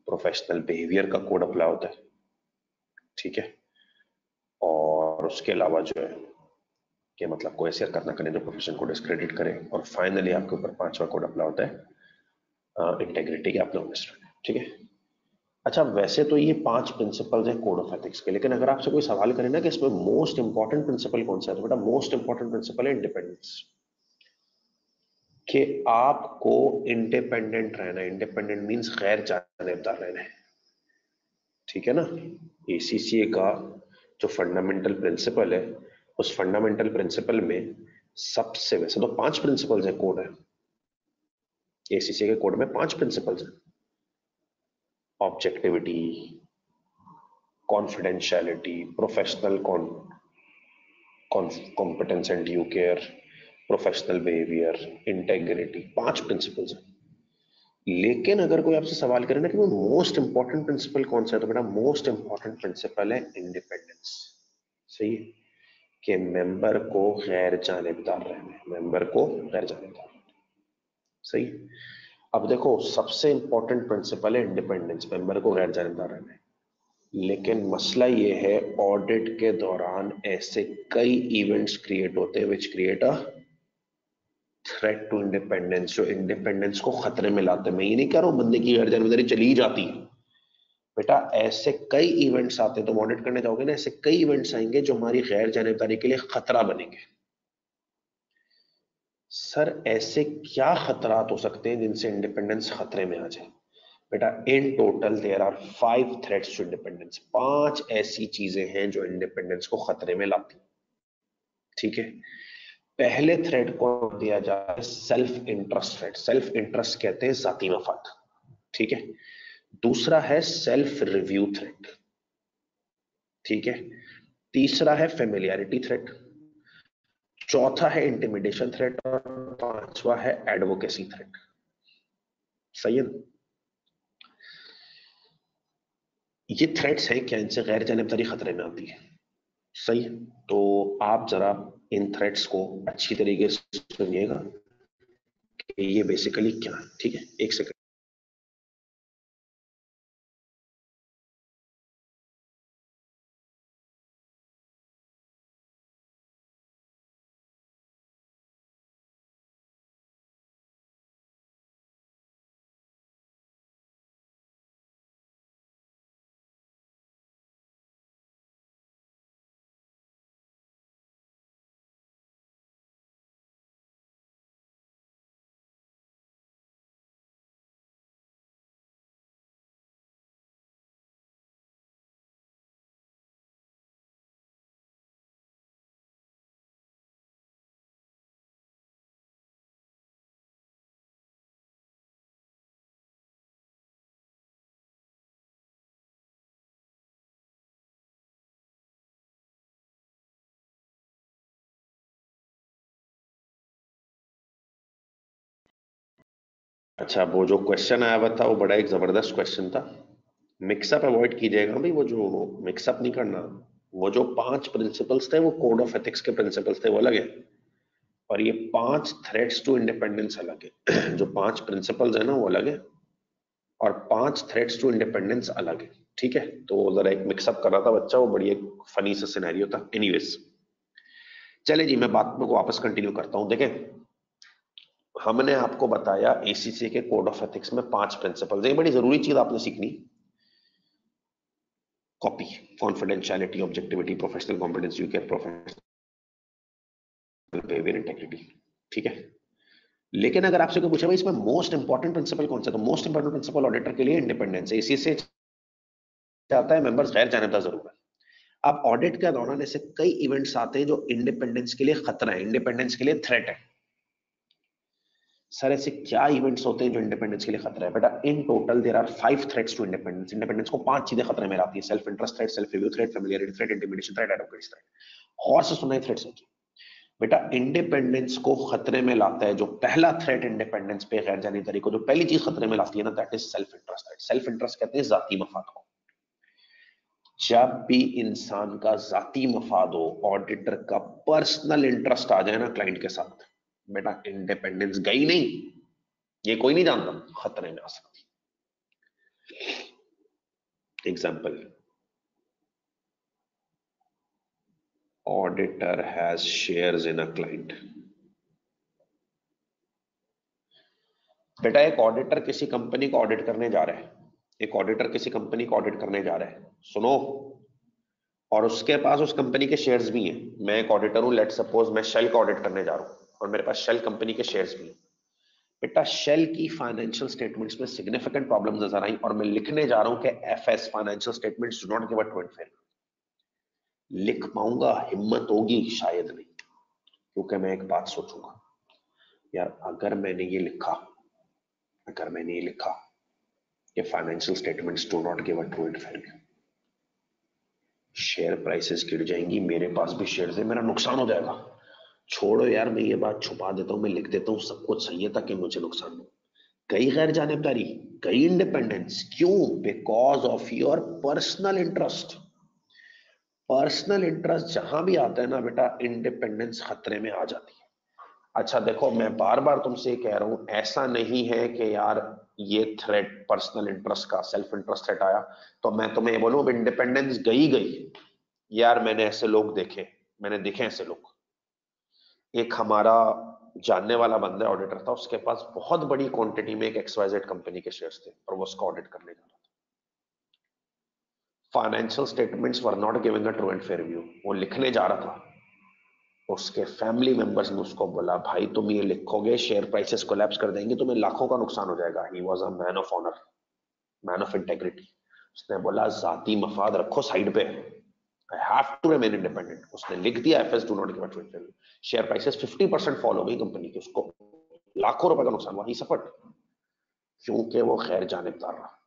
S1: professional behaviour का कोड अप्लाई होता है, ठीक है। और उसके अलावा जो है कि मतलब कोई ऐसी हरकत ना करें जो प्रोफेशन को डिस्क्रेडिट करे। और फाइनली आपके ऊपर 5वां कोड अप्लाई होता है इंटेग्रिटी के, आपने ऑनेस्ट रहना है, ठीक है। अच्छा, वैसे तो ये 5 प्रिंसिपल्स हैं कोड ऑफ एथिक्स के, लेकिन अगर आपसे कोई सवाल करे ना कि इसमें मोस्ट इंपॉर्टेंट प्रिंसिपल कौन सा है, तो बेटा मोस्ट इंपॉर्टेंट प्रिंसिपल है इंडिपेंडेंस। कि आपको इंडिपेंडेंट रहना है। इंडिपेंडेंट मींस गैर जानिबदार रहना है, ठीक है ना। एसीसीए का जो फंडामेंटल प्रिंसिपल है, उस फंडामेंटल प्रिंसिपल में सबसे, वैसे तो 5 प्रिंसिपल्स है कोड है, एसीसीए के कोड में 5 प्रिंसिपल्स है। Objectivity, confidentiality, professional competence and due care, professional behaviour, integrity, 5 principles है। लेकिन अगर कोई आपसे सवाल करे ना कि वो मोस्ट इंपॉर्टेंट प्रिंसिपल कौन सा है, तो बेटा मोस्ट इंपॉर्टेंट प्रिंसिपल है इंडिपेंडेंस, सही है। कि मेंबर को गैर जानिबदार रहना है, मेंबर को गैर जानिबदार, सही है। अब देखो, सबसे इंपॉर्टेंट प्रिंसिपल है इंडिपेंडेंस, मेंबर को गैर जानिबदार रहना है। लेकिन मसला ये है, ऑडिट के दौरान ऐसे कई इवेंट्स क्रिएट होते हैं which create a threat to independence, जो इंडिपेंडेंस को खतरे में लाते हैं। मैं ये नहीं कह रहा हूं बंदे की गैर जानिबदारी चली जाती है, बेटा ऐसे कई इवेंट्स आते हैं, तुम ऑडिट करने जाओगे ना, ऐसे कई इवेंट्स आएंगे जो हमारी गैर जानिबदारी के लिए खतरा बनेंगे। सर ऐसे क्या खतरात हो सकते हैं जिनसे इंडिपेंडेंस खतरे में आ जाए? बेटा in total there are 5 threats to independence. 5 ऐसी चीजें हैं जो इंडिपेंडेंस को खतरे में लाती, ठीक है। पहले थ्रेड को दिया जाता है self interest thread. Self interest कहते हैं जाती मफाद, ठीक है। दूसरा है सेल्फ रिव्यू थ्रेड, ठीक है। तीसरा है फेमिलियरिटी थ्रेड, चौथा है इंटिमिडेशन थ्रेड और 5वां है एडवोकेसी थ्रेड, सही है। ये थ्रेड्स हैं क्या, इनसे गैर जानिबदारी खतरे में आती है, सही है। तो आप जरा इन थ्रेड्स को अच्छी तरीके से सुनिएगा कि ये बेसिकली क्या है, ठीक है। एक सेकंड। अच्छा, वो जो क्वेश्चन आया हुआ था वो बड़ा एक जबरदस्त क्वेश्चन था। मिक्सअप अवॉइड कीजिएगा भाई, वो जो मिक्सअप नहीं करना। वो जो 5 प्रिंसिपल्स थे वो कोड ऑफ एथिक्स के प्रिंसिपल्स थे, वो अलग है। और ये 5 थ्रेट्स टू इंडिपेंडेंस अलग है। जो 5 प्रिंसिपल्स है ना वो अलग है, और 5 थ्रेट्स टू इंडिपेंडेंस अलग है, ठीक है। तो जरा एक मिक्सअप कर रहा था बच्चा, वो बड़ी एक फनी सा सिनेरियो था। एनीवेज, चले जी, मैं बात को वापस कंटिन्यू करता हूं। देखें, हमने आपको बताया एसीसी के कोड ऑफ एथिक्स में 5 प्रिंसिपल्स हैं। बड़ी जरूरी चीज आपने सीखनी, copy, confidentiality, objectivity, professional competence, UK, professional behaviour, integrity, ठीक है। लेकिन अगर आपसे कोई पूछे भाई इसमें मोस्ट इंपॉर्टेंट प्रिंसिपल कौन सा, तो मोस्ट इंपॉर्टेंट प्रिंसिपल ऑडिटर के लिए इंडिपेंडेंस है। इसी से चाहता है मेंबर्स गैर जानबदार जरूर है। अब ऑडिट के दौरान ऐसे कई इवेंट्स आते हैं जो इंडिपेंडेंस के लिए खतरा है, इंडिपेंडेंस के लिए थ्रेट है। सर ऐसे क्या इवेंट्स होते हैं जो इंडिपेंडेंस के लिए खतरा है? बेटा in total there are 5 threats to independence. Independence को 5 चीजें खतरे में लाती है: self interest threat, self review threat, familiarity threat, intimidation threat, advocacy threat. और से सुनाई थ्रेट्स होती है। बेटा इंडिपेंडेंस को खतरे में लाता है जो पहला थ्रेट इंडिपेंडेंस पे गैर जानीदारी को जो पहली चीज खतरे में लाती है ना, that is self interest threat. Self interest कहते हैं जाती मफाद को। जब भी इंसान का जाती मफाद हो, ऑडिटर का पर्सनल इंटरेस्ट आ जाए ना क्लाइंट के साथ, बेटा इंडिपेंडेंस गई नहीं, ये कोई नहीं जानता, खतरे में आ सकती। Example, auditor has shares in a client. बेटा एक ऑडिटर किसी कंपनी को ऑडिट करने जा रहा है, एक ऑडिटर किसी कंपनी को ऑडिट करने जा रहा है, सुनो, और उसके पास उस कंपनी के शेयर्स भी हैं। मैं एक ऑडिटर हूं, लेट सपोज मैं शेल को ऑडिट करने जा रहा हूं और मेरे पास शेल कंपनी के शेयर्स भी हैं। बेटा शेल की फाइनेंशियल स्टेटमेंट्स में सिग्निफिकेंट प्रॉब्लम नजर आई और मैं लिखने जा रहा हूं कि FS financial statements do not give a true and fair. लिख पाऊंगा? हिम्मत होगी? शायद नहीं, क्योंकि मैं एक बात सोचूंगा, यार अगर मैंने ये लिखा, अगर मैंने ये लिखा कि financial statements do not give a true and fair, share prices गिर जाएंगी, मेरे पास भी शेयर है, मेरा नुकसान हो जाएगा। छोड़ो यार, मैं ये बात छुपा देता हूं, मैं लिख देता हूं सब कुछ सही है ताकि मुझे नुकसान हो। कई गैर जानिबदारी, कई इंडिपेंडेंस, क्यों? Because of your personal interest. Personal interest जहां भी आता है ना बेटा, इंडिपेंडेंस खतरे में आ जाती है। अच्छा देखो, मैं बार बार तुमसे कह रहा हूं, ऐसा नहीं है कि यार ये थ्रेट पर्सनल इंटरेस्ट का, सेल्फ इंटरेस्ट थ्रेट आया तो मैं तुम्हें बोलूं इंडिपेंडेंस गई गई। यार मैंने ऐसे लोग देखे, मैंने देखे ऐसे लोग। एक हमारा जानने वाला बंदा ऑडिटर था, उसके पास बहुत बड़ी क्वांटिटी में एक XYZ कंपनी के शेयर्स थे और वो उसका ऑडिट करने जा रहा था। Financial statements were not giving a true and fair view, वो लिखने जा रहा था। उसके फैमिली मेंबर्स ने उसको बोला, भाई तुम ये लिखोगे शेयर प्राइसेस कोलैप्स कर देंगे, तुम्हें लाखों का नुकसान हो जाएगा। He was a man of honour, man of integrity. उसने बोला जाती मफाद रखो साइड पे, I have to remain independent. उसने लिख दिया FS do not give a true and fair view. Share prices 50% fall हो गई कंपनी की, उसको लाखों रुपए का नुकसान हुआ। ही सफर्ड, क्योंकि वो खैर जानिबदार रहा।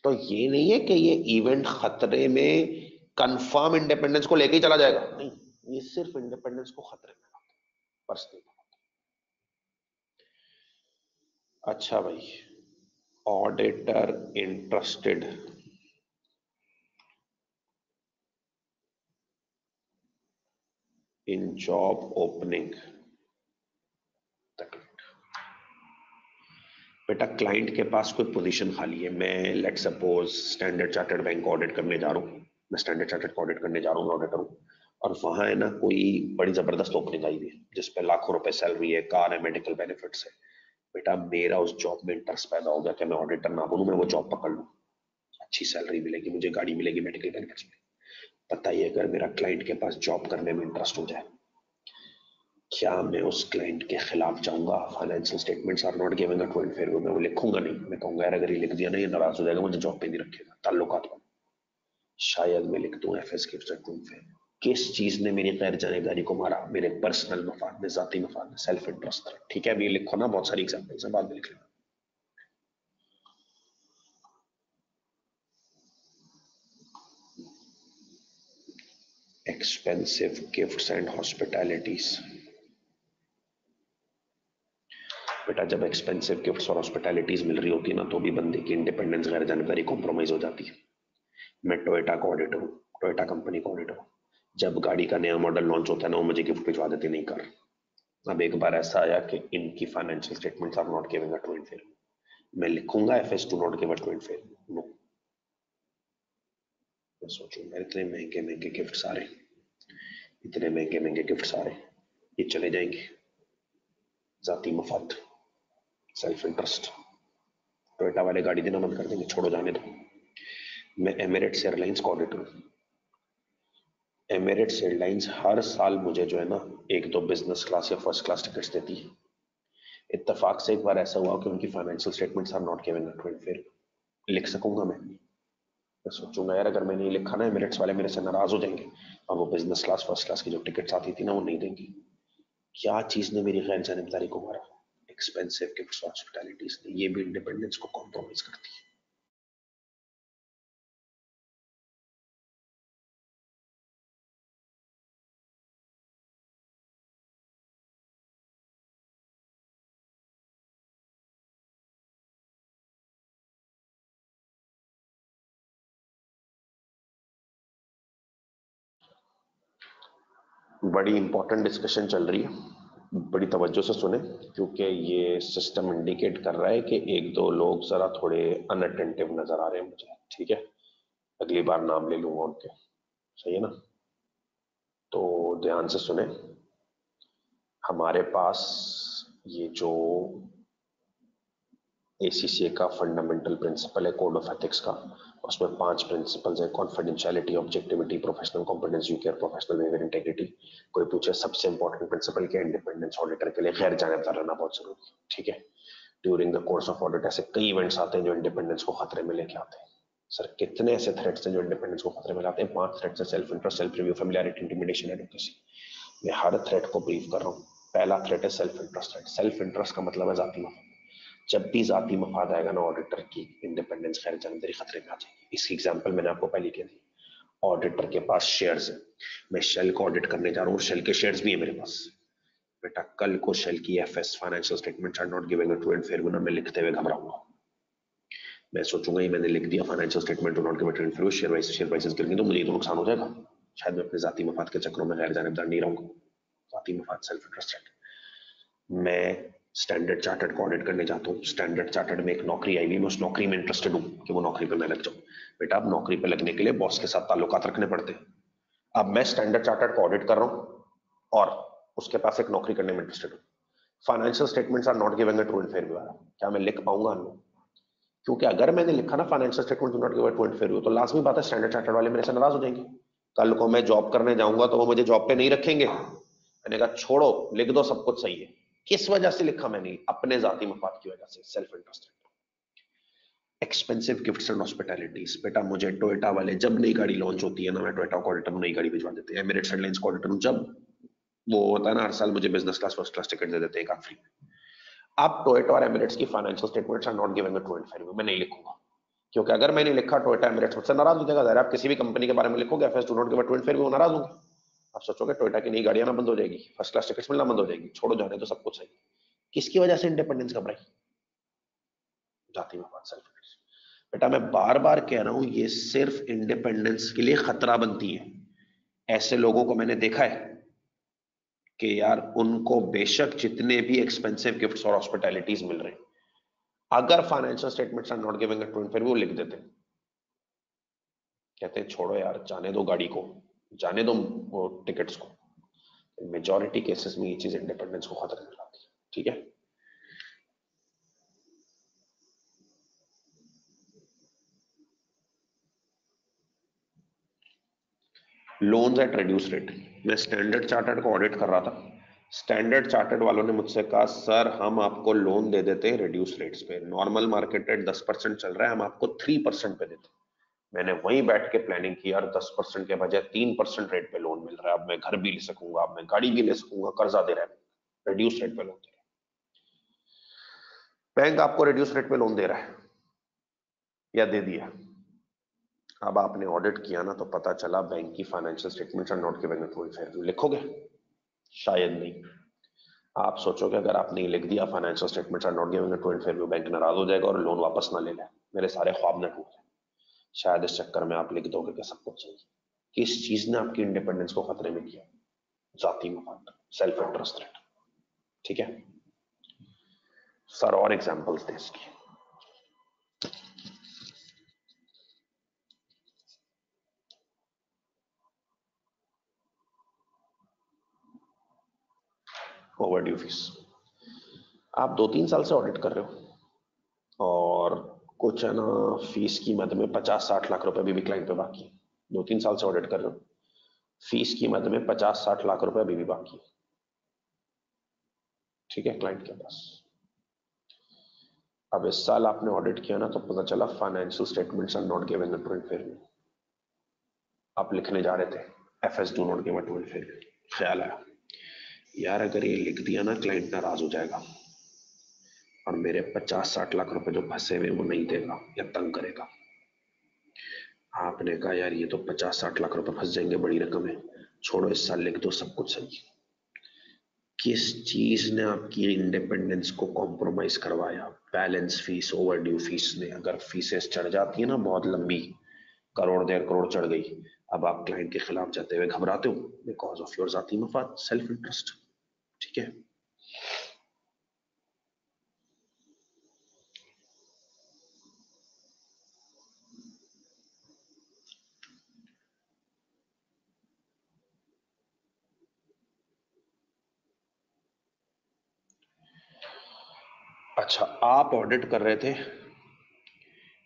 S1: तो ये नहीं है कि ये इवेंट खतरे में कंफर्म इंडिपेंडेंस को लेके ही चला जाएगा, नहीं, ये सिर्फ इंडिपेंडेंस को खतरे में लाता है, पर्सनल। अच्छा भाई, auditor interested in job opening. बेटा क्लाइंट के पास कोई पोजीशन खाली है, मैं let suppose standard chartered bank को ऑडिट करने जा रहा हूँ, मैं स्टैंडर्ड चार्टर्ड को ऑडिट करने जा रहा हूँ, मैं ऑडिटर हूँ, और वहां है ना कोई बड़ी जबरदस्त ओपनिंग आई हुई है जिसपे लाखों रुपए सैलरी है, कार है, मेडिकल बेनिफिट्स है। बेटा मेरा उस जॉब में इंटरेस्ट पैदा हो गया कि मैं ऑडिटर ना बनूं, मैं वो जॉब पकड़ लूं, अच्छी सैलरी मिलेगी, मुझे गाड़ी मिलेगी, मेडिकल बेनिफिट्स मिलेगी। बताइए अगर मेरा क्लाइंट के पास जॉब करने में इंटरेस्ट हो जाए, क्या मैं उस क्लाइंट के खिलाफ जाऊंगा? Financial statements are not giving a true and fair view, मैं वो लिखूंगा नहीं, मैं कहूंगा यार अगर ये लिख दिया ना ये नाराज हो जाएगा, मुझे जॉब पे नहीं रखेगा, ताल्लुकात को। शायद मैं लिख दूं FS gives a true and fair. किस चीज ने मेरी गैर जानेदारी को मारा? मेरे पर्सनल मफाद में, जाती मफाद में, सेल्फ इंटरेस्ट। ठीक है, अब ये लिखो ना, बहुत सारी एग्जांपल्स हैं, बाद में लिख लेना। Expensive gifts and hospitalities. बेटा जब एक्सपेंसिव गिफ्ट्स और हॉस्पिटैलिटीज मिल रही होती है ना, तो भी बंदे की इंडिपेंडेंस, गैर जानेदारी कॉम्प्रोमाइज हो जाती है। मैं टोयोटा का ऑडिटर हूँ, टोयोटा कंपनी का ऑडिटर हूँ। जब गाड़ी का नया मॉडल लॉन्च होता है ना, वो मुझे गिफ्ट भिजवा देते, नहीं कर। अब एक बार ऐसा आया कि इनकी financial statements are not giving a true and fair, मैं लिखूंगा FS do not give a true and fair? No. मैं सोचूंगा इतने महंगे महंगे गिफ्ट्स आ रहे, इतने महंगे महंगे गिफ्ट्स आ रहे, ये चले जाएंगे, जाती मफाद, सेल्फ इंटरेस्ट, टोयोटा वाले गाड़ी देना बंद कर देंगे, छोड़ो जाने दो। मैं एमिरेट्स एयरलाइंस का ऑडिटर हूँ। एमिरेट्स एयरलाइंस हर साल मुझे जो है ना एक दो बिजनेस क्लास या फर्स्ट क्लास टिकट्स देती है। इत्तेफाक से एक बार ऐसा हुआ कि उनकी financial statements are not giving a trade, फिर लिख सकूंगा मैं सोचूंगा यार अगर मैंने ये लिखा ना एमिरेट्स वाले मेरे से नाराज हो जाएंगे और वो बिजनेस क्लास फर्स्ट क्लास की जो टिकट्स आती थी ना वो नहीं देंगी। क्या चीज ने मेरी गैर जानबदारी को मारा? एक्सपेंसिव गिफ्ट्स और हॉस्पिटैलिटीज ने। ये भी इंडिपेंडेंस को कॉम्प्रोमाइज करती है। बड़ी इंपॉर्टेंट डिस्कशन चल रही है, बड़ी तवज्जो से सुने, क्योंकि ये सिस्टम इंडिकेट कर रहा है कि एक दो लोग जरा थोड़े अनअटेंटिव नजर आ रहे हैं मुझे। ठीक है, अगली बार नाम ले लूंगा उनके। सही है ना? तो ध्यान से सुने। हमारे पास ये जो एसीसीए का फंडामेंटल प्रिंसिपल है कोड ऑफ एथिक्स का, उसमें 5 प्रिंसिपल्स है। Confidentiality, objectivity, professional competence, UK और प्रोफेशनल बिहेवियर, इंटेग्रिटी। कोई पूछे सबसे इंपॉर्टेंट प्रिंसिपल क्या, इंडिपेंडेंस। ऑडिटर के लिए गैर जानबदार रहना बहुत जरूरी है। ठीक है, during the course of audit ऐसे कई इवेंट्स आते हैं जो इंडिपेंडेंस को खतरे में लेके आते हैं। सर कितने ऐसे थ्रेट्स हैं जो इंडिपेंडेंस को खतरे में लाते हैं? 5 थ्रेट्स है। Self interest, self review, familiarity, intimidation, advocacy. मैं हर थ्रेट को ब्रीफ कर रहा हूँ। पहला थ्रेट है self interest threat. Self interest का मतलब है जाती मफाद। जब भी जाती मफाद आएगा ना, ऑडिटर की इंडिपेंडेंस खैर जानबदारी खतरे में आ जाएगी। इसकी एग्जांपल मैंने आपको पहले की दी। ऑडिटर के पास शेयर्स है, मैं शेल को ऑडिट करने जा रहा हूँ, शेल के शेयर्स भी है मेरे पास। बेटा कल को शेल की FS financial statements are not giving a true and fair view, मैं लिखते हुए घबराऊंगा। मैं सोचूंगा ये मैंने लिख दिया financial statement to not give a true and fair view, share prices गिरेंगे तो मुझे तो नुकसान हो जाएगा। शायद मैं अपने जाती मफाद के चक्रों में गैर जानबदार नहीं रहूंगा। जाती मफाद, सेल्फ इंटरेस्ट। मैं स्टैंडर्ड चार्टर्ड को ऑडिट करने जाता हूँ। स्टैंडर्ड चार्टर्ड में एक नौकरी आई हुई, मैं उस नौकरी में इंटरेस्टेड हूँ कि वो नौकरी पे मैं लग जाऊँ। बेटा अब नौकरी पे लगने के लिए बॉस के साथ ताल्लुकात रखने पड़ते हैं। अब मैं स्टैंडर्ड चार्टर्ड को ऑडिट कर रहा हूँ और उसके पास एक नौकरी करने में इंटरेस्टेड हूँ। Financial statements are not giving a true and fair view, क्या मैं लिख पाऊंगा? क्योंकि अगर मैंने लिखा ना financial statement do not give a true and fair view, तो लाजमी बात है स्टैंडर्ड चार्टर्ड वाले मेरे से नाराज हो जाएंगे। कल को मैं जॉब करने जाऊंगा तो वो मुझे जॉब पे नहीं रखेंगे। मैंने कहा छोड़ो, लिख दो, सब कुछ सही है। किस वजह से लिखा मैंने? अपने जाती मफाद की वजह से, self interest. Expensive gifts and hospitalities. बेटा मुझे टोयोटा वाले जब नई गाड़ी लॉन्च होती है ना, मैं टोयोटा को ऑडिटर नई गाड़ी भिजवा देते हैं। एमिरेट्स एयरलाइंस को ऑडिटर जब वो होता है ना, हर साल मुझे business class first class ticket दे देते हैं काफी। अब टोयोटा और एमिरेट्स की financial statements are not giving a true and fair view, मैं नहीं लिखूंगा। क्योंकि अगर मैंने लिखा टोयोटा एमिरेट्स मुझसे नाराज हो जाएगा। जरा आप किसी भी कंपनी के बारे में लिखोगे FS do not give a true and fair view, नाराज होंगे। आप सोचोगे टोयोटा की नई गाड़ियां ना बंद हो जाएगी, फर्स्ट क्लास टिकट्स मिलना बंद हो जाएगी, छोड़ो जाने तो सब कुछ सही। किसकी वजह से इंडिपेंडेंस घबराई? जाति में बात, सेल्फ इंटरेस्ट। बेटा मैं बार बार कह रहा हूं ये सिर्फ इंडिपेंडेंस के लिए खतरा बनती है। ऐसे लोगों को मैंने देखा है कि यार उनको बेशक जितने भी एक्सपेंसिव गिफ्ट्स और हॉस्पिटैलिटीज मिल रहे हैं, अगर financial statements are not giving a true and fair view लिख देते हैं। कहते हैं छोड़ो यार, जाने दो गाड़ी को, जाने दो वो टिकट्स को। मेजॉरिटी केसेस में ये चीज इंडिपेंडेंस को खतरे में लाती है। ठीक है, लोन्स एट रिड्यूस रेट। मैं स्टैंडर्ड चार्टर्ड को ऑडिट कर रहा था। स्टैंडर्ड चार्टर्ड वालों ने मुझसे कहा सर हम आपको लोन दे देते हैं रिड्यूस रेट्स पे, नॉर्मल मार्केट रेट 10% चल रहा है, हम आपको 3% पे देते हैं। मैंने वहीं बैठ के प्लानिंग की यार, 10% के बजाय 3% रेट पे लोन मिल रहा है, अब मैं घर भी ले सकूंगा, अब मैं गाड़ी भी ले सकूंगा, कर्जा दे रहा है, रिड्यूस रेट पे लोन दे रहा है। बैंक आपको रिड्यूस रेट पे लोन दे रहा है या दे दिया। अब आपने ऑडिट किया ना तो पता चला बैंक की financial statements are not giving a true and fair view, लिखोगे? शायद नहीं। आप सोचोगे अगर आपने लिख दिया financial statements are not giving a true and fair view, bank नाराज हो जाएगा और लोन वापस ना ले ले, मेरे सारे ख्वाब न टूट जाए। शायद इस चक्कर में आप लिख दोगे कि सब कुछ सही। किस चीज ने आपकी इंडिपेंडेंस को खतरे में किया? जाती मफाद, सेल्फ इंटरेस्ट। ठीक है सर, और एग्जांपल्स दे इसकी। Overdue fees. आप 2-3 साल से ऑडिट कर रहे हो और कुछ है ना, फीस की मद में 50-60 लाख रुपए अभी भी क्लाइंट पे बाकी है। 2-3 साल से ऑडिट कर रहे हो, फीस की मद में 50-60 लाख रुपए अभी भी बाकी है। ठीक है, क्लाइंट के पास। अब इस साल आपने ऑडिट किया ना, तो पता चला financial statements are not given a true and fair. आप लिखने जा रहे थे FS do not give a true and fair, ख्याल आया यार अगर ये लिख दिया ना क्लाइंट नाराज हो जाएगा और मेरे 50-60 लाख रुपए जो फंसे हुए वो नहीं देगा या तंग करेगा। आपने कहा यार ये तो 50-60 लाख रुपए फंस जाएंगे, बड़ी रकम है, छोड़ो इस साल लिख दो सब कुछ सही। किस चीज ने आपकी इंडिपेंडेंस को कॉम्प्रोमाइज करवाया? Balance fees, over due fees ने। अगर फीसेस चढ़ जाती है ना बहुत लंबी, करोड़ 1.5 करोड़ चढ़ गई, अब आप क्लाइंट के खिलाफ जाते हुए घबराते हो बिकॉज ऑफ योर जाती मफाद, सेल्फ इंटरेस्ट। ठीक है। अच्छा, आप ऑडिट कर रहे थे,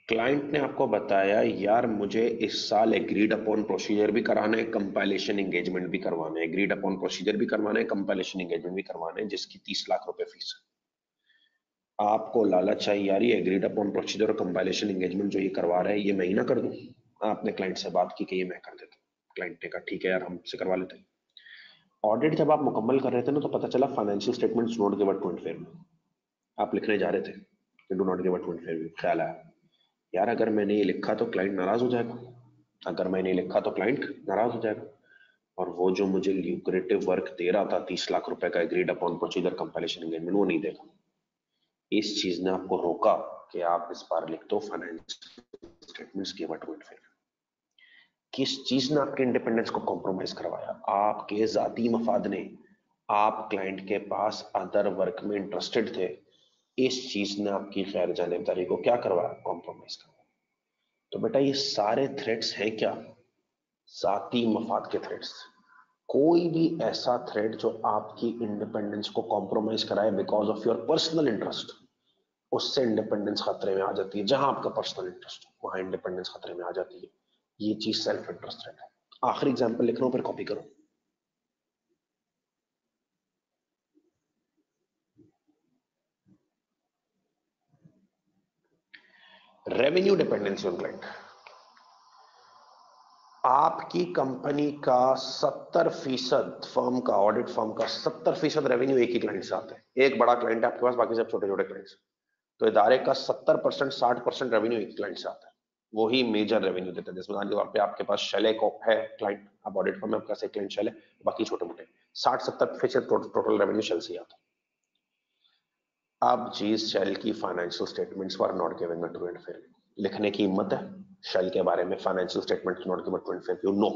S1: क्लाइंट ने आपको बताया यार मुझे इस साल एग्रीड अपॉन प्रोसीजर भी कराना है, कंपाइलेशन एंगेजमेंट भी करवाना है, एग्रीड अपॉन प्रोसीजर भी करवाना है, कंपाइलेशन एंगेजमेंट भी करवाना है, जिसकी 30 लाख रुपए फीस है। आपको लालच चाहिए यार ये एग्रीड अपॉन प्रोसीजर और कंपाइलेशन एंगेजमेंट जो ये करवा रहा है ये मैं ही ना कर दूं। आपने क्लाइंट से बात की कि ये मैं कर देता हूं, क्लाइंट ने कहा ठीक है यार हमसे करवा लेते हैं। ऑडिट जब आप मुकम्मल कर रहे थे ना, तो पता चला financial statements not given true and fair में। आप लिखने जा रहे थे कि do not given true and fair, ख्याल आया यार अगर मैंने ये लिखा तो क्लाइंट नाराज हो जाएगा, अगर मैंने लिखा तो क्लाइंट नाराज हो जाएगा, और वो जो मुझे ल्यूक्रेटिव वर्क दे रहा था 30 लाख रुपए का agreed upon procedure compilation agreement, वो नहीं देगा। इस चीज ने आपको रोका कि आप इस बार लिख दो financial statements given to it. किस चीज ने आपके इंडिपेंडेंस को कॉम्प्रोमाइज करवाया? आपके जाती मफाद ने। आप क्लाइंट के पास अदर वर्क में इंटरेस्टेड थे, इस चीज ने आपकी गैर जानिबदारी को क्या करवाया? कॉम्प्रोमाइज करवाया। तो बेटा ये सारे थ्रेट्स हैं क्या? जाती मफाद के थ्रेट्स। कोई भी ऐसा थ्रेट जो आपकी इंडिपेंडेंस को कॉम्प्रोमाइज कराए because of your personal interest, उससे इंडिपेंडेंस खतरे में आ जाती है। जहां आपका पर्सनल इंटरेस्ट वहां इंडिपेंडेंस खतरे में आ जाती है। ये चीज सेल्फ इंटरेस्ट है। आखिरी एग्जांपल लिख रहा हूं, फिर कॉपी करो। Revenue dependency on client. आपकी कंपनी का 70% फर्म का, ऑडिट फर्म का 70% रेवेन्यू एक ही क्लाइंट से आता है। एक बड़ा क्लाइंट है आपके पास, बाकी सब छोटे छोटे क्लाइंट्स। तो इदारे का 70% 60% रेवेन्यू एक क्लाइंट से आता है, वही मेजर रेवेन्यू देता है। जैसे मान लो पे आपके पास शेल को है क्लाइंट, आप ऑडिट फर्म में आपके पास एक क्लाइंट शेल है, बाकी छोटे मोटे 60-70% टोटल रेवेन्यू शेल से ही आता है। अब चीज शेल की financial statements for not giving a true and fair लिखने की हिम्मत है? शेल के बारे में financial statements not given true and fair, you know.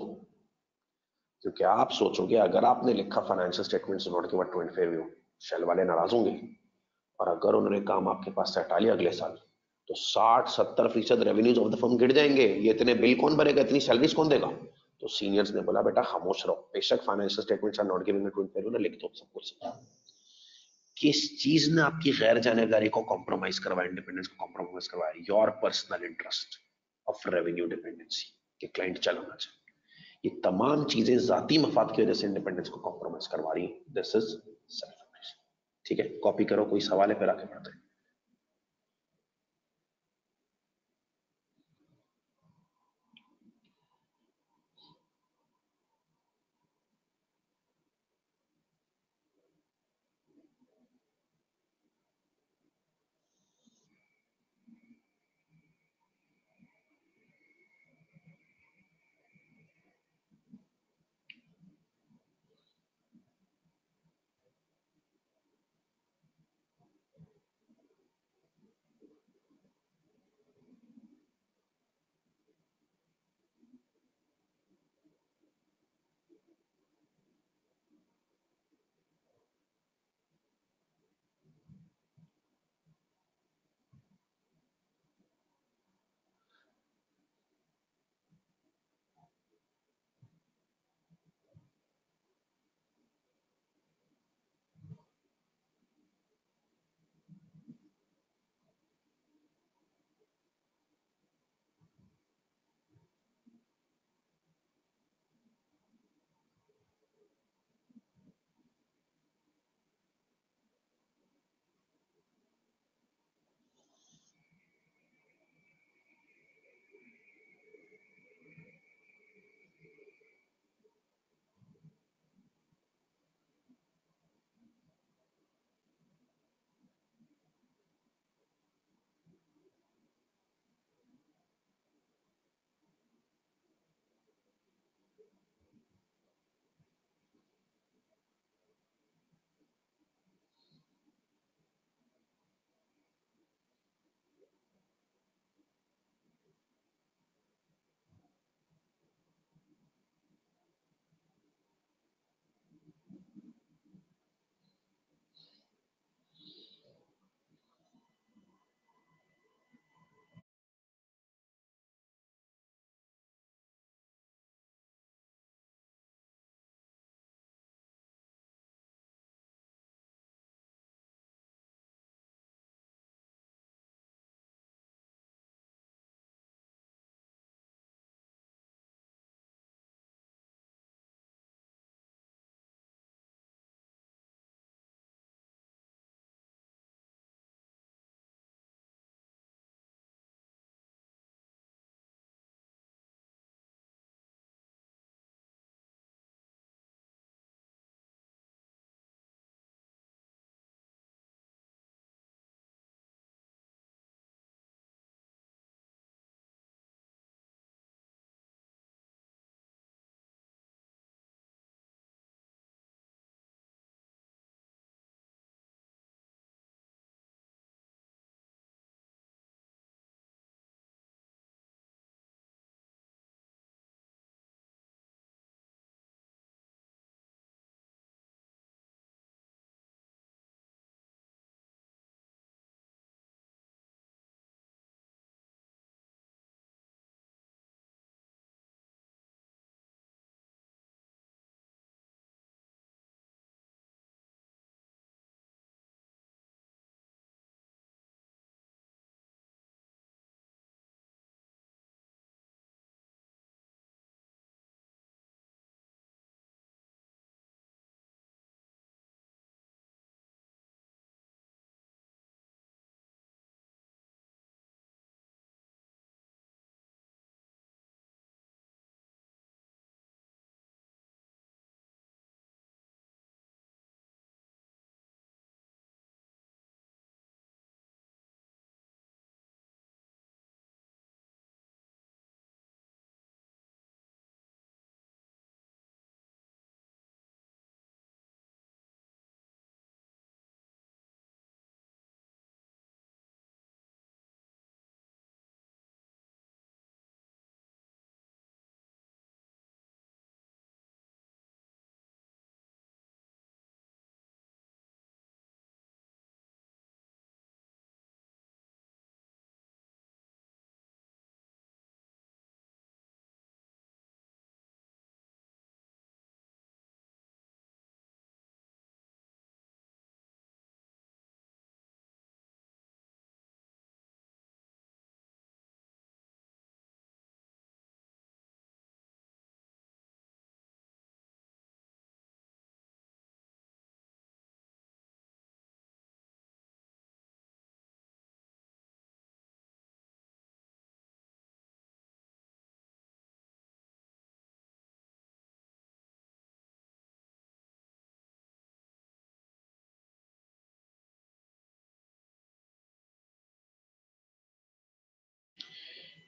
S1: क्योंकि आप सोचोगे अगर आपने लिखा financial statements not given true and fair view, Shell वाले नाराज होंगे, और अगर उन्होंने काम आपके पास से हटा लिया अगले साल, तो 60-70% रेवेन्यूज ऑफ द फर्म गिर जाएंगे। ये इतने बिल कौन भरेगा, इतनी सैलरीज कौन देगा? तो सीनियर्स ने बोला बेटा खामोश रहो, बेशक financial statements are not giving true and fair, लिख दो सब कुछ। किस चीज ने आपकी गैर जानेदारी को कॉम्प्रोमाइज करवाया, इंडिपेंडेंस को कॉम्प्रोमाइज करवाया? Your personal interest of revenue dependency, कि क्लाइंट चलाना चाहिए। ये तमाम चीजें जाती मफाद की वजह से इंडिपेंडेंस को कॉम्प्रोमाइज करवा रही है। This is self. ठीक है, कॉपी करो, कोई सवाल है फिर आगे बढ़ते हैं।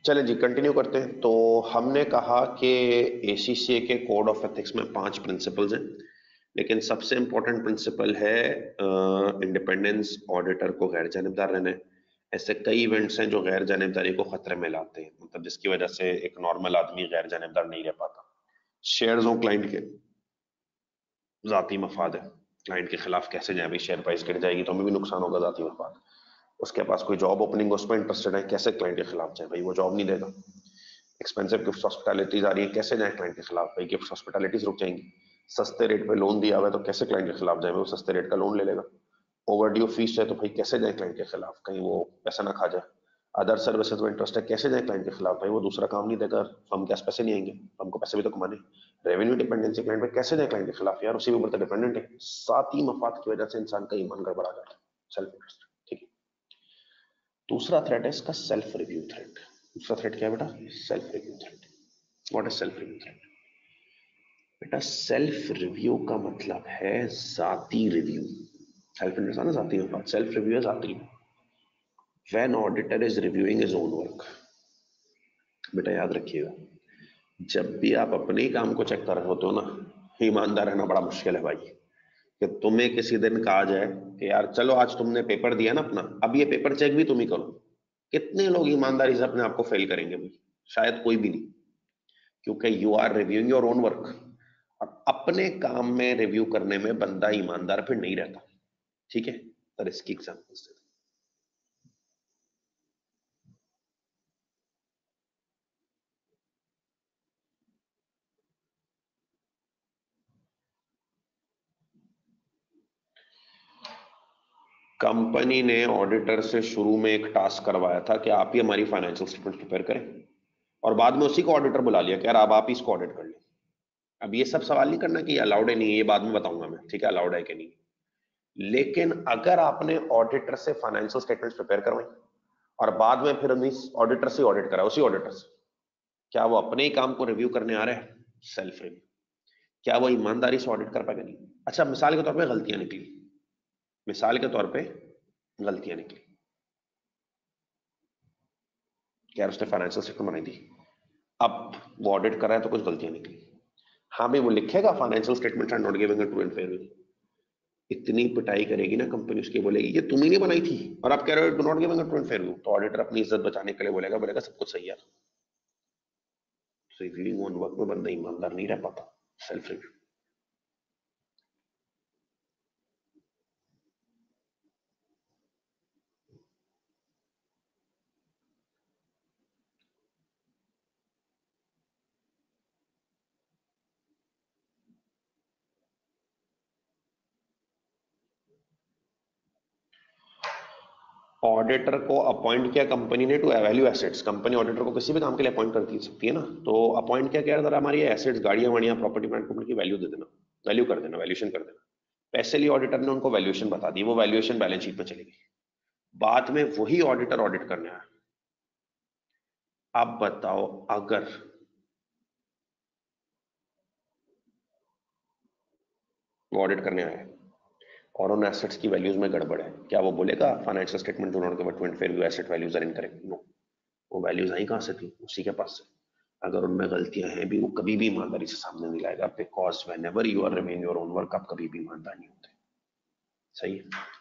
S1: चलें जी, कंटिन्यू करते हैं। तो हमने कहा कि एसीसीए के कोड ऑफ एथिक्स में 5 प्रिंसिपल्स हैं, लेकिन सबसे इंपॉर्टेंट प्रिंसिपल है इंडिपेंडेंस, ऑडिटर को गैर जानिबदार रहना है। ऐसे कई इवेंट्स हैं जो गैर जानिबदारी को खतरे में लाते हैं, मतलब जिसकी वजह से एक नॉर्मल आदमी गैर जानिबदार नहीं रह पाता। शेयर्स ऑफ क्लाइंट के जाती मफाद है, क्लाइंट के खिलाफ कैसे जाए भाई, शेयर प्राइस गिर जाएगी तो हमें भी नुकसान होगा, जाती मफाद। उसके पास कोई जॉब ओपनिंग, उसमें इंटरेस्टेड है, कैसे क्लाइंट के खिलाफ जाए भाई, वो जॉब नहीं देगा। एक्सपेंसिव गिफ्ट हॉस्पिटैलिटीज आ रही है, कैसे जाए क्लाइंट के खिलाफ भाई, गिफ्ट हॉस्पिटैलिटीज रुक जाएंगी। सस्ते रेट पे लोन दिया हुआ है तो कैसे क्लाइंट के खिलाफ जाए, वो सस्ते रेट का लोन ले लेगा। ओवरड्यू फीस है तो भाई कैसे जाए क्लाइंट के खिलाफ, कहीं वो पैसा ना खा जाए। अदर सर्विसेज में इंटरेस्ट है, कैसे जाए क्लाइंट के खिलाफ भाई, वो दूसरा काम नहीं देगा, फर्म के पास पैसे नहीं आएंगे, फर्म को पैसे भी तो कमाने। रेवेन्यू डिपेंडेंसी क्लाइंट पे कैसे जाए क्लाइंट के खिलाफ, यार उसी के ऊपर तो डिपेंडेंट है। सात ही मफाद की वजह से इंसान का ईमान गड़बड़ा जाता है, सेल्फ इंटरेस्ट। ठीक है। दूसरा थ्रेट है इसका सेल्फ रिव्यू थ्रेट। दूसरा थ्रेट क्या है बेटा? Self review threat. What is self review threat? बेटा सेल्फ रिव्यू का मतलब है जाती रिव्यू। सेल्फ इंटरेस्ट ना जाती है, सेल्फ रिव्यू है जाती। When auditor is reviewing his own work, बेटा याद रखिएगा, जब भी आप अपने ही काम को चेक कर रहे होते हो ना, ईमानदार रहना बड़ा मुश्किल है भाई। कि तुम्हें किसी दिन कहा जाए कि यार चलो आज तुमने पेपर दिया ना अपना, अब ये पेपर चेक भी तुम ही करो। कितने लोग ईमानदारी से अपने आप को फेल करेंगे भाई? शायद कोई भी नहीं, क्योंकि you are reviewing your own work. और अपने काम में रिव्यू करने में बंदा ईमानदार फिर नहीं रहता। ठीक है, तो इसकी एग्जाम्पल्स। कंपनी ने ऑडिटर से शुरू में एक टास्क करवाया था कि आप ही हमारी फाइनेंशियल स्टेटमेंट प्रिपेयर करें, और बाद में उसी को ऑडिटर बुला लिया कि यार अब आप ही इसको ऑडिट कर लें। अब ये सब सवाल नहीं करना कि ये अलाउड है नहीं है, ये बाद में बताऊंगा मैं, ठीक है, अलाउड है कि नहीं। लेकिन अगर आपने ऑडिटर से फाइनेंशियल स्टेटमेंट्स प्रिपेयर करवाई और बाद में फिर ऑडिटर से ऑडिट करा, उसी ऑडिटर से, क्या वो अपने ही काम को रिव्यू करने आ रहे हैं? Self review. क्या वो ईमानदारी से ऑडिट कर पाएगा? नहीं। अच्छा, मिसाल के तौर पे गलतियां निकली, मिसाल के तौर पे गलतियां निकली, क्या उसने फाइनेंशियल स्टेटमेंट बनाई थी, अब वो ऑडिट कर रहा है तो कुछ गलतियां निकली। हाँ भाई, वो लिखेगा financial statement are not giving a true and fair view. इतनी पिटाई करेगी ना कंपनी, उसकी बोलेगी ये तुम ही नहीं बनाई थी और आप कह रहे हो do not giving a true and fair view. तो ऑडिटर अपनी इज्जत बचाने के लिए बोलेगा बोलेगा सब कुछ सही है। रिव्यूइंग ऑन वर्क में बंदा ईमानदार नहीं रह पाता। Self review. ऑडिटर को अपॉइंट किया कंपनी ने to value assets. Company auditor को किसी भी काम के लिए अपॉइंट कर सकती है ना, तो अपॉइंट क्या कह रहा, हमारी एसेट्स, गाड़ियां वाड़ियां, प्रॉपर्टी प्लांट प्रॉपर्टी की वैल्यू दे देना, वैल्यू कर देना, वैल्यूएशन कर देना। पैसे लिए ऑडिटर ने उनको वैल्यूएशन बता दी, वो वैल्यूएशन बैलेंस शीट में चली गई। बाद में वही ऑडिटर ऑडिट करने आया। अब बताओ, अगर वो ऑडिट करने आया और उन एसेट्स की वैल्यूज में गड़बड़ है, क्या वो बोलेगा financial statement do not give a true and fair view, asset values are incorrect? No. वो वैल्यूज आई कहां से थी? उसी के पास से। अगर उनमें गलतियां हैं भी, वो कभी भी ईमानदारी से सामने नहीं लाएगा, because whenever you are remain your own work, आप कभी भी ईमानदार नहीं होते। सही है।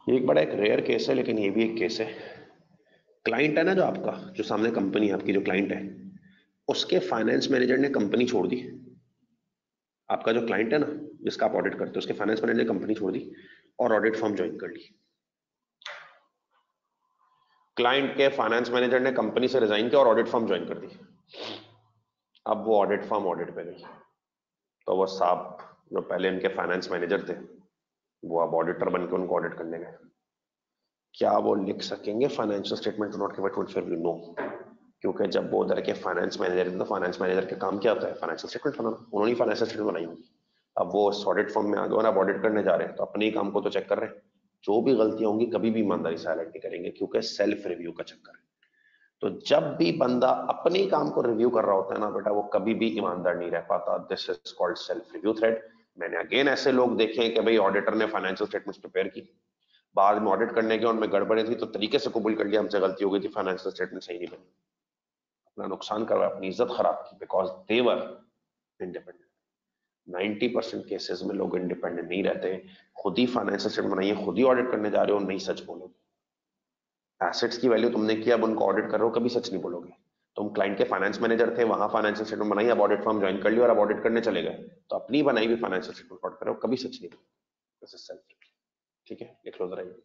S1: ये एक बड़ा एक रेयर केस है, लेकिन ये भी एक केस है। क्लाइंट है ना जो आपका, जो सामने कंपनी है आपकी, जो क्लाइंट है, उसके फाइनेंस मैनेजर ने कंपनी छोड़ दी। आपका जो क्लाइंट है ना, जिसका आप ऑडिट करते हो, उसके फाइनेंस मैनेजर ने कंपनी छोड़ दी और ऑडिट फर्म ज्वाइन कर ली। क्लाइंट के फाइनेंस मैनेजर ने कंपनी से रिजाइन किया और ऑडिट फर्म ज्वाइन कर दी। अब वो ऑडिट फर्म ऑडिट पे गई, तो वो साहब जो पहले इनके फाइनेंस मैनेजर थे, वो अब ऑडिटर बनकर उनको ऑडिट करने गए। क्या वो लिख सकेंगे financial statement do not give a true fair view? No. क्योंकि जब वो उधर के फाइनेंस मैनेजर थे तो फाइनेंस मैनेजर का काम क्या होता है? फाइनेंशियल स्टेटमेंट बनाना। उन्होंने फाइनेंशियल स्टेटमेंट बनाई होगी। अब वो ऑडिट फॉर्म में आ गए और अब ऑडिट करने जा रहे हैं तो अपने ही काम को तो चेक कर रहे हैं। जो भी गलतियां होंगी कभी भी ईमानदारी से हाईलाइट नहीं करेंगे क्योंकि सेल्फ रिव्यू का चक्कर है। तो जब भी बंदा अपने ही काम को रिव्यू कर रहा होता है ना बेटा, वो कभी भी ईमानदार नहीं रह पाता। This is called self review thread. मैंने अगेन ऐसे लोग देखे हैं कि भाई ऑडिटर ने फाइनेंशियल स्टेटमेंट्स प्रिपेयर की, बाद में ऑडिट करने के उनमें गड़बड़े थी तो तरीके से कबूल कर लिया हमसे गलती हो गई थी, फाइनेंशियल स्टेटमेंट सही नहीं बनी। अपना नुकसान करवाया, अपनी इज्जत खराब की, बिकॉज देवर इंडिपेंडेंट। 90% केसेस में लोग इंडिपेंडेंट नहीं रहते। खुद ही फाइनेंशियल स्टेटमेंट बनाइए, खुद ही ऑडिट करने जा रहे हो, नहीं सच बोलोगे। एसेट्स की वैल्यू तुमने किया, अब उनको ऑडिट कर रहे हो, कभी सच नहीं बोलोगे। तुम क्लाइंट के फाइनेंस मैनेजर थे, वहां फाइनेंशियल स्टेटमेंट बनाई, अब ऑडिट फर्म ज्वाइन कर लिया और अब ऑडिट करने चले गए, तो अपनी बनाई हुई फाइनेंशियल स्टेटमेंट ऑडिट कर रहे हो, कभी सच नहीं बोलोगे। ठीक है, लिख लो जरा ये।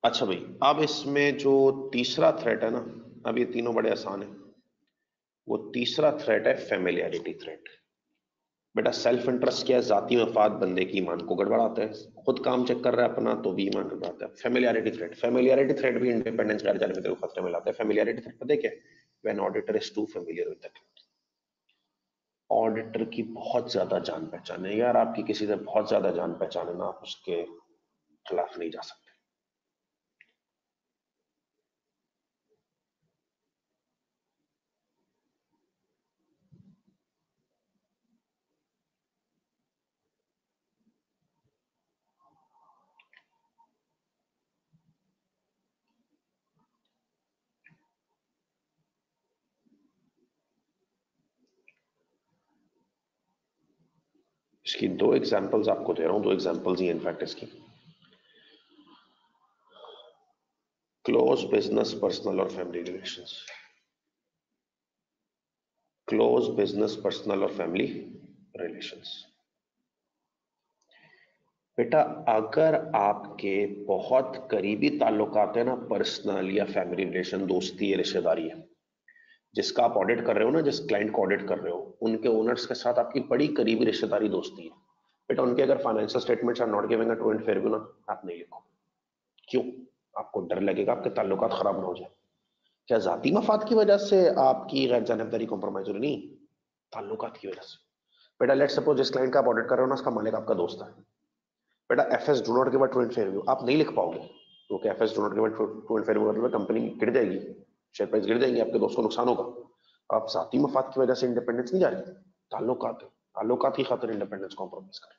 S1: अच्छा भाई, अब इसमें जो तीसरा थ्रेट है ना, अब ये तीनों बड़े आसान है। वो तीसरा थ्रेट है फेमिलियरिटी थ्रेट। बेटा सेल्फ इंटरेस्ट क्या है? जाती मफाद बंदे की ईमान को गड़बड़ाते हैं। खुद काम चेक कर रहा है अपना तो भी ईमान गड़बड़ाता है। फेमिलियरिटी थ्रेट, फेमिलियरिटी थ्रेट भी इंडिपेंडेंस गाड़ी जाने में तेरे को खतरे में लाता है। फेमिलियरिटी थ्रेट पता है क्या? When auditor is too familiar with the, auditor की बहुत ज्यादा जान पहचान है यार, आपकी किसी से बहुत ज्यादा जान पहचान है ना, आप उसके खिलाफ नहीं जा सकते। इसकी दो एग्जांपल्स आपको दे रहा हूं, दो एग्जांपल्स ही इनफैक्ट इसकी। क्लोज बिजनेस, पर्सनल और family relations. Close business, personal और फैमिली रिलेशंस। बेटा अगर आपके बहुत करीबी ताल्लुकात है ना, पर्सनल या फैमिली रिलेशन, दोस्ती या रिश्तेदारी है, जिसका आप ऑडिट कर रहे हो ना, जिस क्लाइंट को ऑडिट कर रहे हो, उनके ओनर्स के साथ आपकी बड़ी करीबी रिश्तेदारी दोस्ती है, बेटा उनके अगर financial statements are not giving a true and fair view ना, आप नहीं लिखो। क्यों? आपको डर लगेगा आपके ताल्लुकात खराब ना हो जाए। क्या जाती मफाद की वजह से आपकी गैर जानबदारी कॉम्प्रोमाइज हो रही? नहीं, ताल्लुकात की वजह से। बेटा लेट सपोज जिस क्लाइंट का आप ऑडिट कर रहे हो ना, उसका मालिक आपका दोस्त है। बेटा F S do not give true and fair view आप नहीं लिख पाओगे, क्योंकि F S do not give true and fair view मतलब कंपनी गिर जाएगी, शेयर प्राइस गिर जाएंगे, आपके दोस्त को नुकसान होगा। आप जाती मफाद की वजह से इंडिपेंडेंस नहीं जा रही, ताल्लुकात है, ताल्लुकात की खातिर इंडिपेंडेंस कॉम्प्रोमाइज करें।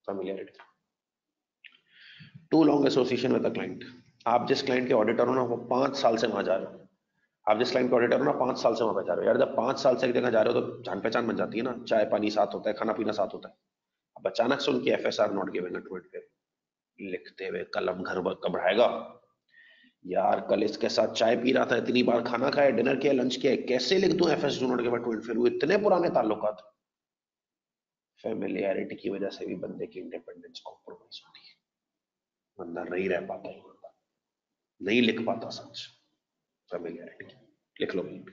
S1: Familiarity. Too long association with the client. आप जिस क्लाइंट के ऑडिटर हो ना, वो 5 साल से वहां जा रहे हो। आप जिस क्लाइंट के ऑडिटर हो ना, 5 साल से वहां पे जा रहे हो यार। जब 5 साल से एक जगह जा रहे हो तो जान पहचान बन जाती है ना, चाय पानी साथ होता है, खाना पीना साथ होता है। अब अचानक से उनकी F S R not giving true and fair लिखते हुए कलम घर घबराएगा यार। कल इसके साथ चाय पी रहा था, इतनी बार खाना खाया, डिनर किया, लंच किया, कैसे लिख दूं F S do not give true and fair? वो इतने पुराने ताल्लुकात। फेमिलियरिटी की वजह से भी बंदे की इंडिपेंडेंस कॉम्प्रोमाइज होती है, बंदा नहीं रह पाता है, नहीं लिख पाता सच। फेमिलियरिटी लिख लो भाई।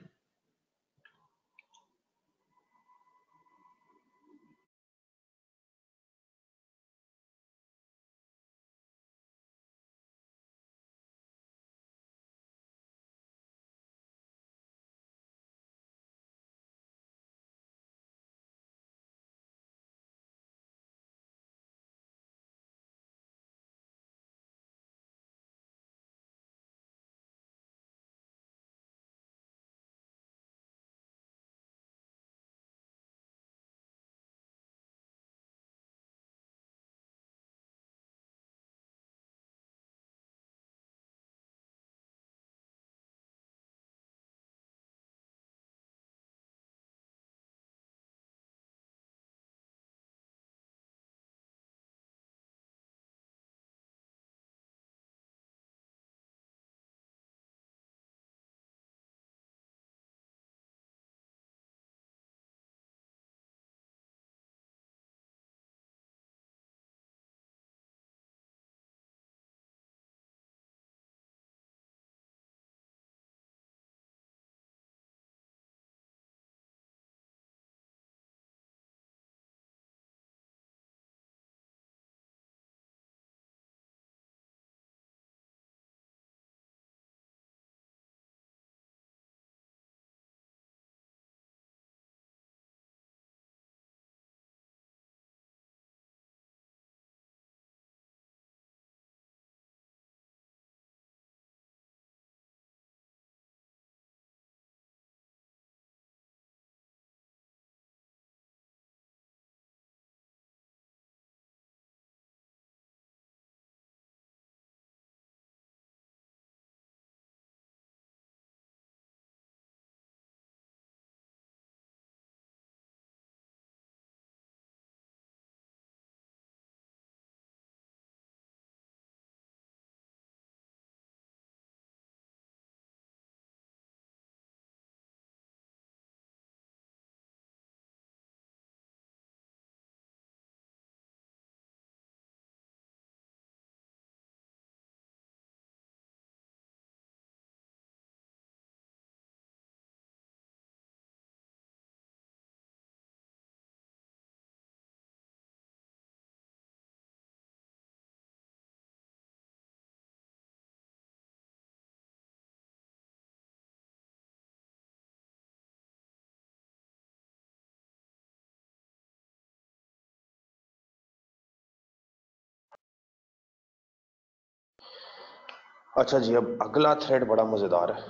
S1: अच्छा जी, अब अगला थ्रेड बड़ा मजेदार है।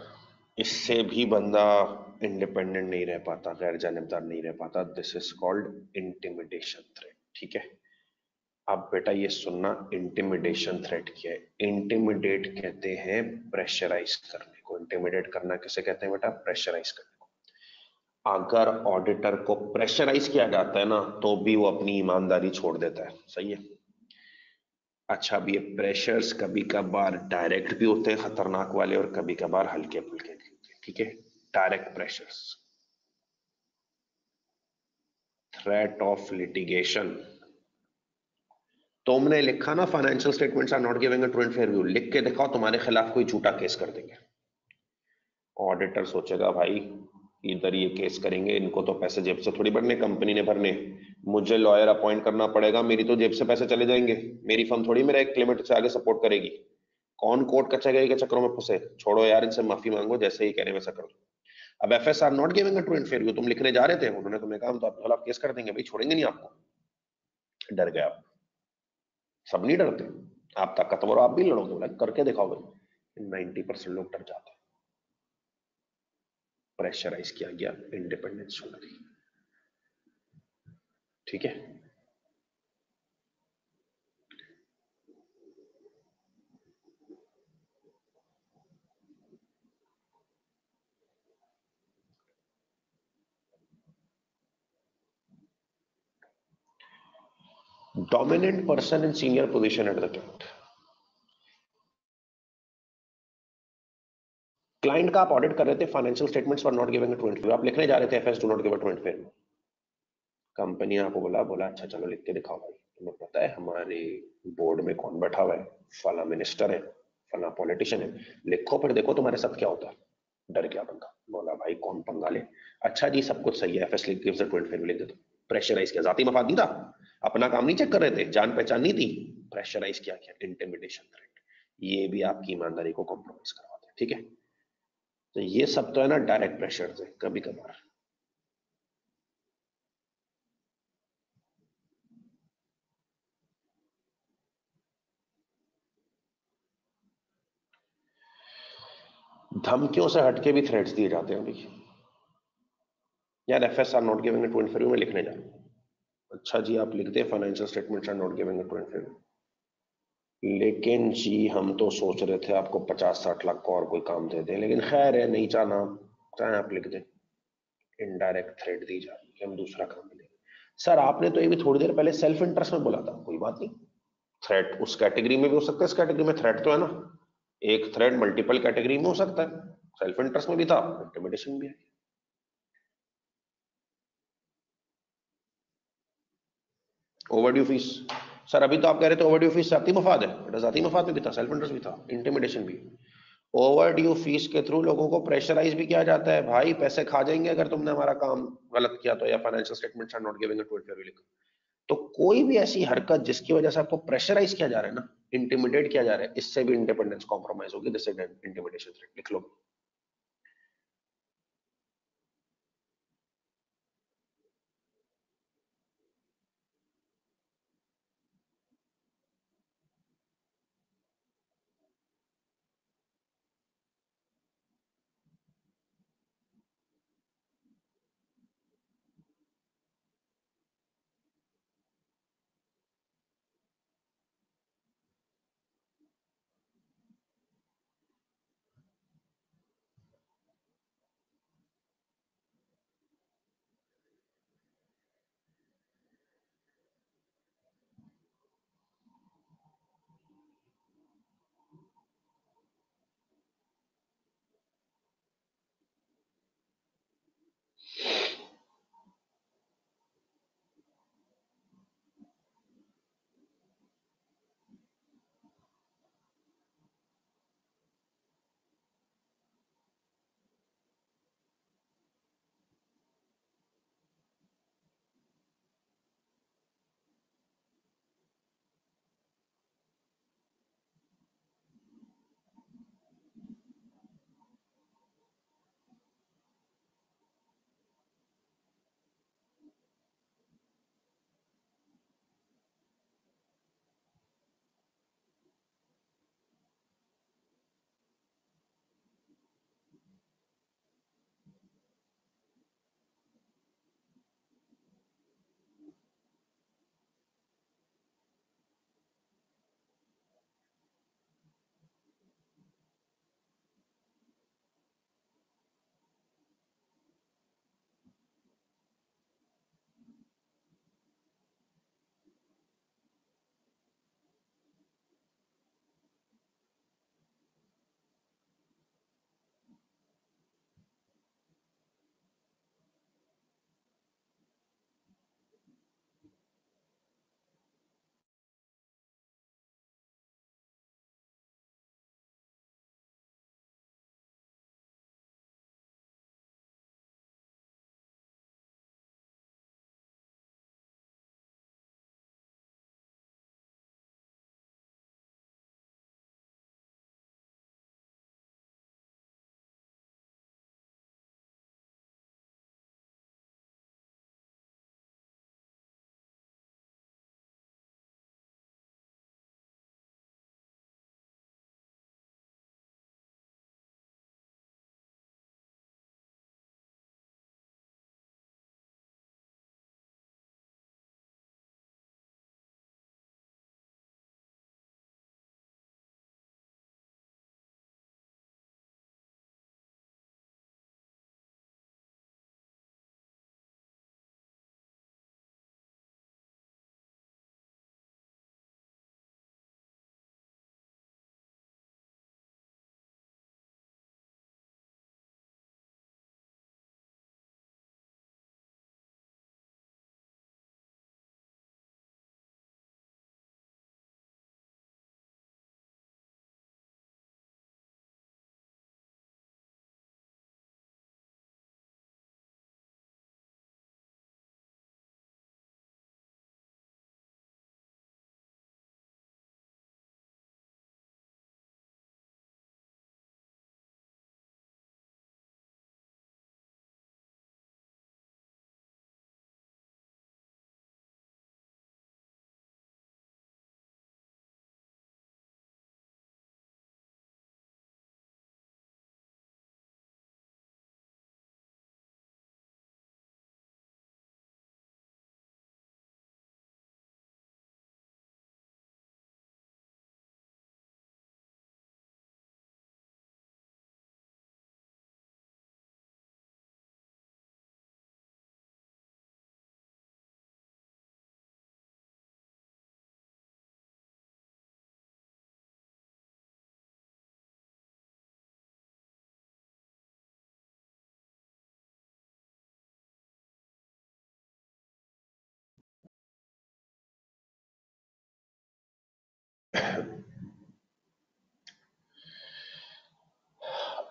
S1: इससे भी बंदा इंडिपेंडेंट नहीं रह पाता, गैर जानिबदार नहीं रह पाता। This is called intimidation thread. ठीक है, अब बेटा ये सुनना, इंटिमिडेशन थ्रेट क्या है। इंटिमिडेट कहते हैं प्रेशराइज करने को। इंटिमिडेट करना किसे कहते हैं बेटा? प्रेशराइज करने को। अगर ऑडिटर को प्रेशराइज किया जाता है ना, तो भी वो अपनी ईमानदारी छोड़ देता है। सही है। अच्छा, अब ये प्रेशर्स कभी कभार डायरेक्ट भी होते हैं खतरनाक वाले, और कभी कभार हल्के फुल्के भी होते हैं। ठीक है, direct pressures, threat of litigation. तुमने लिखा ना financial statements are not giving a true and fair view, लिख के दिखाओ तुम्हारे खिलाफ कोई झूठा केस कर देंगे। ऑडिटर सोचेगा भाई, इधर ये केस करेंगे, इनको तो पैसे जेब से थोड़ी भरने, कंपनी ने भरने, मुझे लॉयर अपॉइंट करना पड़ेगा, मेरी तो जेब से पैसे चले जाएंगे, मेरी फर्म थोड़ी मेरा एक क्लेमेंट से आगे सपोर्ट करेगी। कौन कोर्ट कचहरी के चक्करों में फंसे। छोड़ो यार, इनसे माफी मांगो, जैसे ही कह रहे हैं वैसा करो। अब FSR not giving a true and fair view तुम लिखने जा रहे थे, उन्होंने तुम्हें कहा हम तो आपके खिलाफ केस कर देंगे, भाई छोड़ेंगे नहीं आपको। डर गए आप। सब नहीं डरते, आप ताकतवर हो, आप भी लड़ोगे, बोला करके दिखाओ भाई। 90% लोग डर जाते हैं। प्रेशराइज किया गया, इंडिपेंडेंस छूट गई। ठीक है। Dominant person in senior position at the client. Client का आप ऑडिट कर रहे थे, financial statements for not giving a true and fair, आप लिखने जा रहे थे FS do not give a true and fair. Company आपको बोला बोला अच्छा चलो लिख के दिखाओ भाई, तुम्हें पता है हमारे बोर्ड में कौन बैठा हुआ है? फला मिनिस्टर है, फला पॉलिटिशियन है, लिखो फिर देखो तुम्हारे साथ क्या होता है। डर गया बंदा, बोला भाई कौन पंगा ले। अच्छा जी, सब कुछ सही है, FS gives a true and fair लिख दे दो। प्रेशराइज किया, जाति मफाद नहीं था, अपना काम नहीं चेक कर रहे थे, जान पहचान नहीं थी, प्रेशराइज किया गया, इंटिमिडेशन थ्रेट। ये भी आपकी ईमानदारी को कॉम्प्रोमाइज करवाते हैं। ठीक है, तो ये सब तो है ना डायरेक्ट प्रेशर है। कभी कभार धमकियों से हटके भी थ्रेट्स दिए जाते हैं अभी। यार FS are not giving a true and fair में लिखने जा रहा हूं। अच्छा जी, आप लिखते हैं financial statements are not giving a true and fair, लेकिन जी हम तो सोच रहे थे आपको 50-60 लाख का और कोई काम दे दें, लेकिन खैर है, नहीं चाहना चाहे आप लिख दें। इनडायरेक्ट थ्रेट दी जा रही है कि हम दूसरा काम लेंगे। सर आपने तो ये भी थोड़ी देर पहले सेल्फ इंटरेस्ट में बोला था, कोई बात नहीं, थ्रेट उस कैटेगरी में भी हो सकता है, इस कैटेगरी में थ्रेट तो है ना, एक थ्रेट मल्टीपल कैटेगरी में हो सकता है। सेल्फ इंटरेस्ट में भी था, इंटिमिडेशन भी है। ओवरड्यू फीस, सर अभी तो आप कह रहे थे ओवरड्यू फीस जाती मफाद है, बेटा जाती मफाद में भी था, सेल्फ इंटरेस्ट भी था, इंटिमिडेशन भी। ओवरड्यू फीस के थ्रू लोगों को प्रेशराइज भी किया जाता है, भाई पैसे खा जाएंगे अगर तुमने हमारा काम गलत किया तो, या financial statements are not giving a true fair लिखो। तो कोई भी ऐसी हरकत जिसकी वजह से आपको प्रेशराइज किया जा रहा है ना, इंटिमिडेट किया जा रहा है, इससे भी इंडिपेंडेंस कॉम्प्रोमाइज होगी, दिस इज इंटिमिडेशन थ्रेट, लिख लो।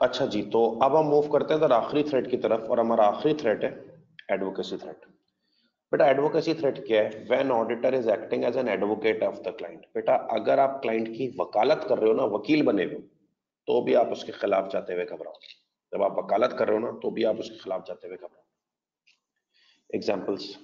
S1: अच्छा जी, तो अब हम मूव करते हैं आखिरी थ्रेट की तरफ, और हमारा आखिरी थ्रेट है एडवोकेसी थ्रेट। बेटा एडवोकेसी थ्रेट क्या है? When auditor is acting as an advocate of the client. बेटा अगर आप क्लाइंट की वकालत कर रहे हो ना, वकील बने हो, तो भी आप उसके खिलाफ जाते हुए घबराओ। जब आप वकालत कर रहे हो ना, तो भी आप उसके खिलाफ जाते हुए घबराओ। एग्जाम्पल्स।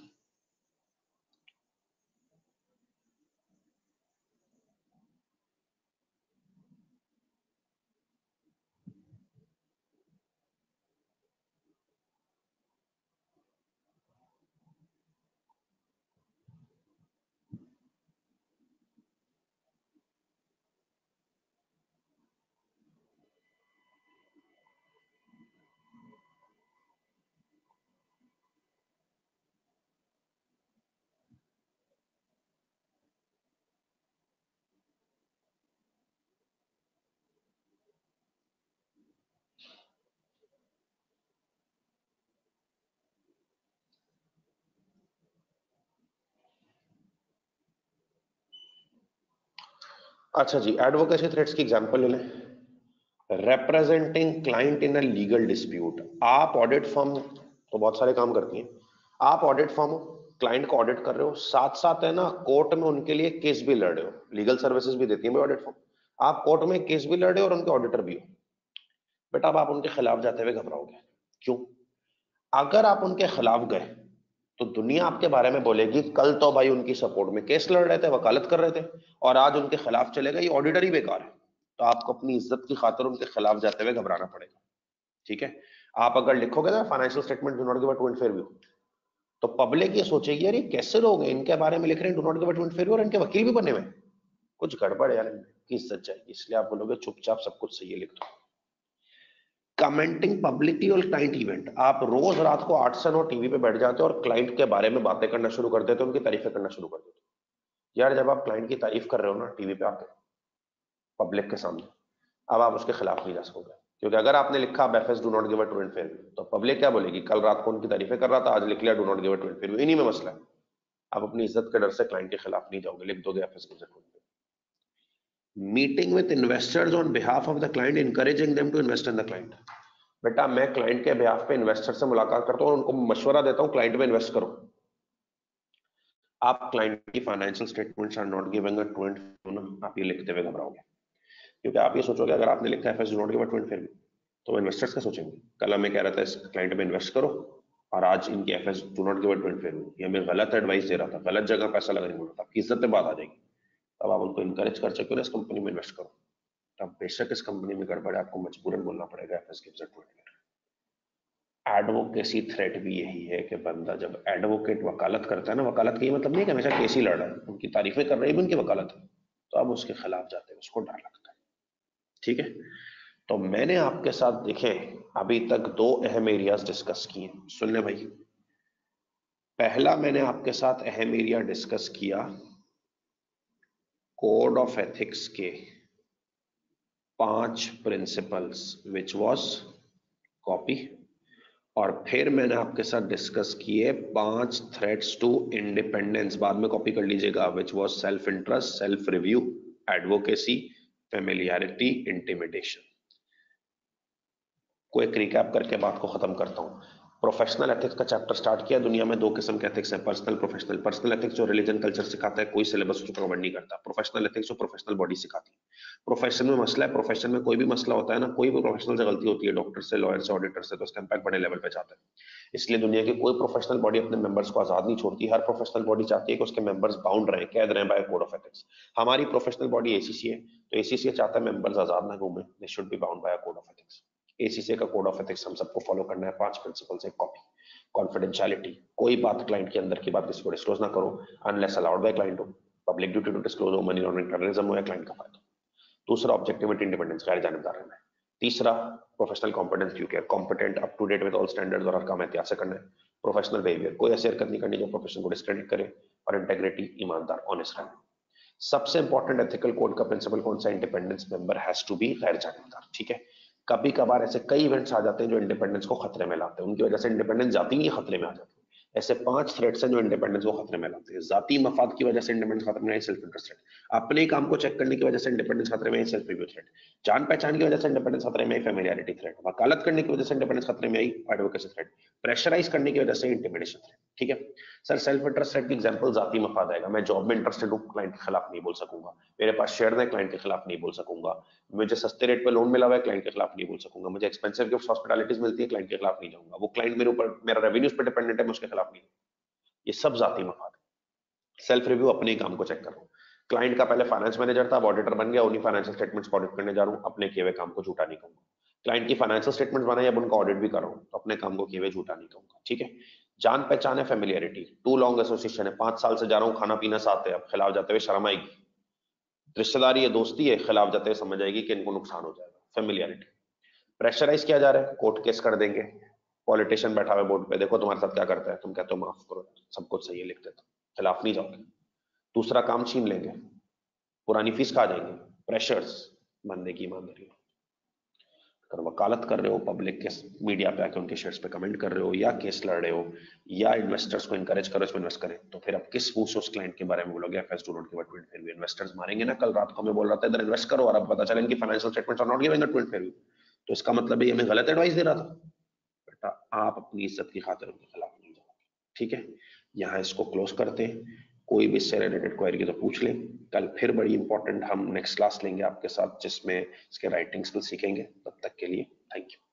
S1: अच्छा जी, एडवोकेसी थ्रेट्स की एग्जांपल ले लें। Representing client in a legal dispute. आप ऑडिट फर्म तो बहुत सारे काम करती हैं। आप ऑडिट फर्म हो, क्लाइंट को ऑडिट कर रहे हो, साथ साथ है ना कोर्ट में उनके लिए केस भी लड़ रहे हो। लीगल सर्विसेज भी देती है ऑडिट फर्म। आप कोर्ट में केस भी लड़ रहे हो और उनके ऑडिटर भी हो। बेटा अब आप उनके खिलाफ जाते हुए घबराओगे। क्यों? अगर आप उनके खिलाफ गए तो दुनिया आपके बारे में बोलेगी कल तो भाई उनकी सपोर्ट में केस लड़ रहे थे, वकालत कर रहे थे, और आज उनके खिलाफ चले गए, ये ऑडिटर ही बेकार है। तो आपको अपनी इज्जत की खातिर उनके खिलाफ जाते हुए घबराना पड़ेगा। ठीक है? आप अगर लिखोगे ना financial statement do not give a true and fair view, तो पब्लिक ये सोचेगी यार ये कैसे लोग हैं, इनके बारे में लिख रहे हैं do not give a true and fair view, और इनके वकील भी बने हुए हैं, कुछ गड़बड़ है यार, इनकी इज्जत जाएगी। इसलिए आप बोलोगे चुपचाप सब कुछ सही है, लिख दो। कमेंटिंग पब्लिकली और क्लाइंट इवेंट। आप रोज रात को 8 से 9 टीवी पे बैठ जाते हो और क्लाइंट के बारे में बातें करना शुरू कर देते हो, उनकी तारीफें करना शुरू कर देते हो। यार जब आप क्लाइंट की तारीफ कर रहे हो ना टीवी पे आके पब्लिक के सामने, अब आप उसके खिलाफ नहीं जा सकोगे, क्योंकि अगर आपने लिखा आप FS do not give a true and fair view, तो पब्लिक क्या बोलेगी? कल रात को उनकी तारीफें कर रहा था, आज लिख लिया do not give a true and fair view. इन्हीं में मसला है। आप अपनी इज्जत के डर से क्लाइंट के खिलाफ नहीं जाओगे, लिख दोगे FS gives a true and fair. Meeting with investors on behalf of the client encouraging them to invest in the client। बेटा मैं क्लाइंट के बिहाफ पे इन्वेस्टर से मुलाकात करता हूँ और उनको मशवरा देता हूँ क्लाइंट में इन्वेस्ट करो। आप क्लाइंट की financial statements are not giving a true and fair, आप ये लिखते हुए घबराओगे, क्योंकि आप ये सोचोगे अगर आपने लिखा है FS do not give a true and fair, तो इन्वेस्टर्स क्या सोचेंगे? कल हमें कह रहा था इस क्लाइंट में इन्वेस्ट करो, और आज इनकी FS do not give a true and fair, ये हमें गलत एडवाइस दे रहा था, गलत जगह पैसा लगाने बोल रहा था, आपकी इज्जत पे बात आ जाएगी। तब आप उनको इनकरेज कर सकते हो इस कंपनी में इन्वेस्ट करो। तब बेशक इस कंपनी में गड़बड़ है, आपको मजबूरन बोलना पड़ेगा FS gives a true and fair. Advocacy threat भी यही है कि बंदा जब एडवोकेट वकालत करता है ना, वकालत का ये मतलब नहीं है कि हमेशा केस ही लड़ रहा है, उनकी तारीफें कर रही है, उनकी वकालत है, तो अब उसके खिलाफ जाते हैं, उसको डर लगता है। ठीक है? तो मैंने आपके साथ देखे अभी तक दो अहम एरियाज डिस्कस किए, सुन ले भाई। पहला मैंने आपके साथ अहम एरिया डिस्कस किया कोड ऑफ एथिक्स के 5 प्रिंसिपल्स, विच वॉज कॉपी। और फिर मैंने आपके साथ डिस्कस किए 5 थ्रेट्स टू इंडिपेंडेंस, बाद में कॉपी कर लीजिएगा, which was self interest, self review, advocacy, familiarity, intimidation. को एक रिकैप करके बात को खत्म करता हूं। प्रोफेशनल एथिक्स का चैप्टर स्टार्ट किया। दुनिया में दो किस्म के एथिक्स हैं, पर्सनल, प्रोफेशनल। पर्सनल एथिक्स जो रिलीजन कल्चर सिखाता है, कोई सिलेबस उसको कवर नहीं करता। प्रोफेशनल एथिक्स जो प्रोफेशनल बॉडी सिखाती है। प्रोफेशन में मसला है, प्रोफेशन में कोई भी मसला होता है ना, कोई भी प्रोफेशनल से गलती होती है, डॉक्टर से, लॉयर से, ऑडिटर से, तो उसका इंपैक्ट बड़े लेवल पे जाता है। इसलिए दुनिया की कोई प्रोफेशनल बॉडी अपने मेंबर्स को आजाद नहीं छोड़ती। हर प्रोफेशनल बॉडी चाहती है कि उसके मेंबर्स बाउंड रहे, कैद रहे बाय कोड ऑफ एथिक्स। हमारी प्रोफेशनल बॉडी एसीसी है, तो एसीसी चाहता है मेंबर्स आजाद ना घूमे, they should be bound by code of ethics. ACC का कोड ऑफ एथिक्स हम सबको फॉलो करना है। 5 प्रिंसिपल्स, एक कॉपी। कॉन्फिडेंशियलिटी, कोई बात क्लाइंट के अंदर की बात किसी को डिस्क्लोज ना करो अनलेस अलाउड बाय क्लाइंट हो। पब्लिक ड्यूटी टू डिस्क्लोज हो, मनी लॉन्ड्रिंग, टेररिज्म हो या क्लाइंट का फायदा। दूसरा ऑब्जेक्टिविटी, इंडिपेंडेंस, गैर जानिबदार रहना है। तीसरा professional competence, due care, competent, up to date with all standards, और हर काम एहतियात से करना है। प्रोफेशनल बिहेवियर, कोई ऐसी हरकत नहीं करनी जो प्रोफेशन को डिस्क्रेडिट करे। और इंटेग्रिटी, ईमानदार, ऑनेस्ट रहना। सबसे इंपॉर्टेंट एथिकल कोड का प्रिंसिपल कौन सा? Independence, member has to be गैर जानिबदार। ठीक है? कभी कभार ऐसे कई इवेंट्स आ जाते हैं जो इंडिपेंडेंस को खतरे में लाते हैं, उनकी वजह से इंडिपेंडेंस जाती ही खतरे में आ जाती है। ऐसे 5 थ्रेड्स हैं जो इंडिपेंडेंस को खतरे में लाते हैं। जाती मफाद की वजह से इंडिपेंडेंस खतरे में है, सेल्फ इंटरेस्ट थ्रेड। अपने ही काम को चेक करने की वजह से इंडिपेंडेंस खतरे में है, सेल्फ रिव्यू थ्रेड। जान पहचान की वजह से इंडिपेंडेंस खतरे में है, फेमिलियरिटी थ्रेड। वकालत करने की वजह से इंडिपेंडेंस खतरे में आई, एडवोकेसी थ्रेड। प्रेशराइज करने की वजह से इंटिमिडेशन थ्रेड। ठीक है सर, सेल्फ इंटरेस्ट थ्रेड की एग्जांपल जाती मफाद आएगा। मैं जॉब में इंटरेस्टेड हूं, क्लाइंट के खिलाफ नहीं बोल सकूंगा। मेरे पास शेयर है, क्लाइंट के खिलाफ नहीं बोल सकूंगा। मुझे सस्ते रेट पे लोन मिला हुआ है, क्लाइंट के खिलाफ नहीं बोल सकूंगा। मुझे एक्सपेंसिव गिफ्ट हॉस्पिटैलिटीज मिलती है, क्लाइंट के खिलाफ नहीं जाऊंगा। वो क्लाइंट मेरे ऊपर, मेरा रेवेन्यूज पे डिपेंडेंट है, मैं उसके खिलाफ नहीं। ये सब जाती मफाद है। सेल्फ रिव्यू, अपने ही काम को चेक कर रहा हूँ। क्लाइंट का पहले फाइनेंस मैनेजर था, अब ऑडिटर बन गया, उन्हीं फाइनेंशियल स्टेटमेंट्स को ऑडिट करने जा रहा हूँ, अपने किए हुए काम को झूठा नहीं कहूंगा। क्लाइंट की फाइनेंशियल स्टेटमेंट्स बनाई, अब उनका ऑडिट भी कर रहा हूँ, तो अपने काम को किए हुए झूठा नहीं कहूंगा। ठीक है, जान पहचान है, फेमिलियरिटी, टू लॉन्ग एसोसिएशन है, 5 साल से जा रहा हूँ, खाना पीना साथ है, अब खिलाफ जाते हुए शर्म आएगी। रिश्तेदारी है, दोस्ती है, खिलाफ जाते हुए समझ आएगी कि इनको नुकसान हो जाएगा, फेमिलियरिटी। प्रेशराइज किया जा रहा है, कोर्ट केस कर देंगे। पॉलिटिशियन बैठा हुआ बोर्ड पे, देखो तुम्हारे साथ क्या करता है, तुम कहते हो माफ करो, सब कुछ सही है, लिख देता, खिलाफ नहीं जाओगे। दूसरा काम छीन लेंगे, पुरानी फीस खा जाएंगे, प्रेशर्स, बंदे की ईमानदारी। अगर वकालत कर रहे हो, पब्लिक के मीडिया पे आके उनके शेयर्स पे कमेंट कर रहे हो, या केस लड़ रहे हो, या इन्वेस्टर्स को इनकरेज करो इसमें इन्वेस्ट करें, तो फिर अब किस मुंह से उस क्लाइंट के बारे में बोलोगे FS do not give a twit fair view? Investors मारेंगे ना। कल रात को मैं बोल रहा था इधर इन्वेस्ट करो, और अब पता चला इनकी financial statements are not giving a twit fair view, तो इसका मतलब है ये मैं गलत एडवाइस दे रहा था। बेटा, आप अपनी इज्जत की खातिर उनके खिलाफ नहीं जाओगे। ठीक है, यहाँ इसको क्लोज करते हैं। कोई भी इससे रिलेटेड क्वेरी की तो पूछ लें। कल फिर बड़ी इंपॉर्टेंट हम नेक्स्ट क्लास लेंगे आपके साथ, जिसमें इसके राइटिंग स्किल सीखेंगे। तब तक के लिए थैंक यू।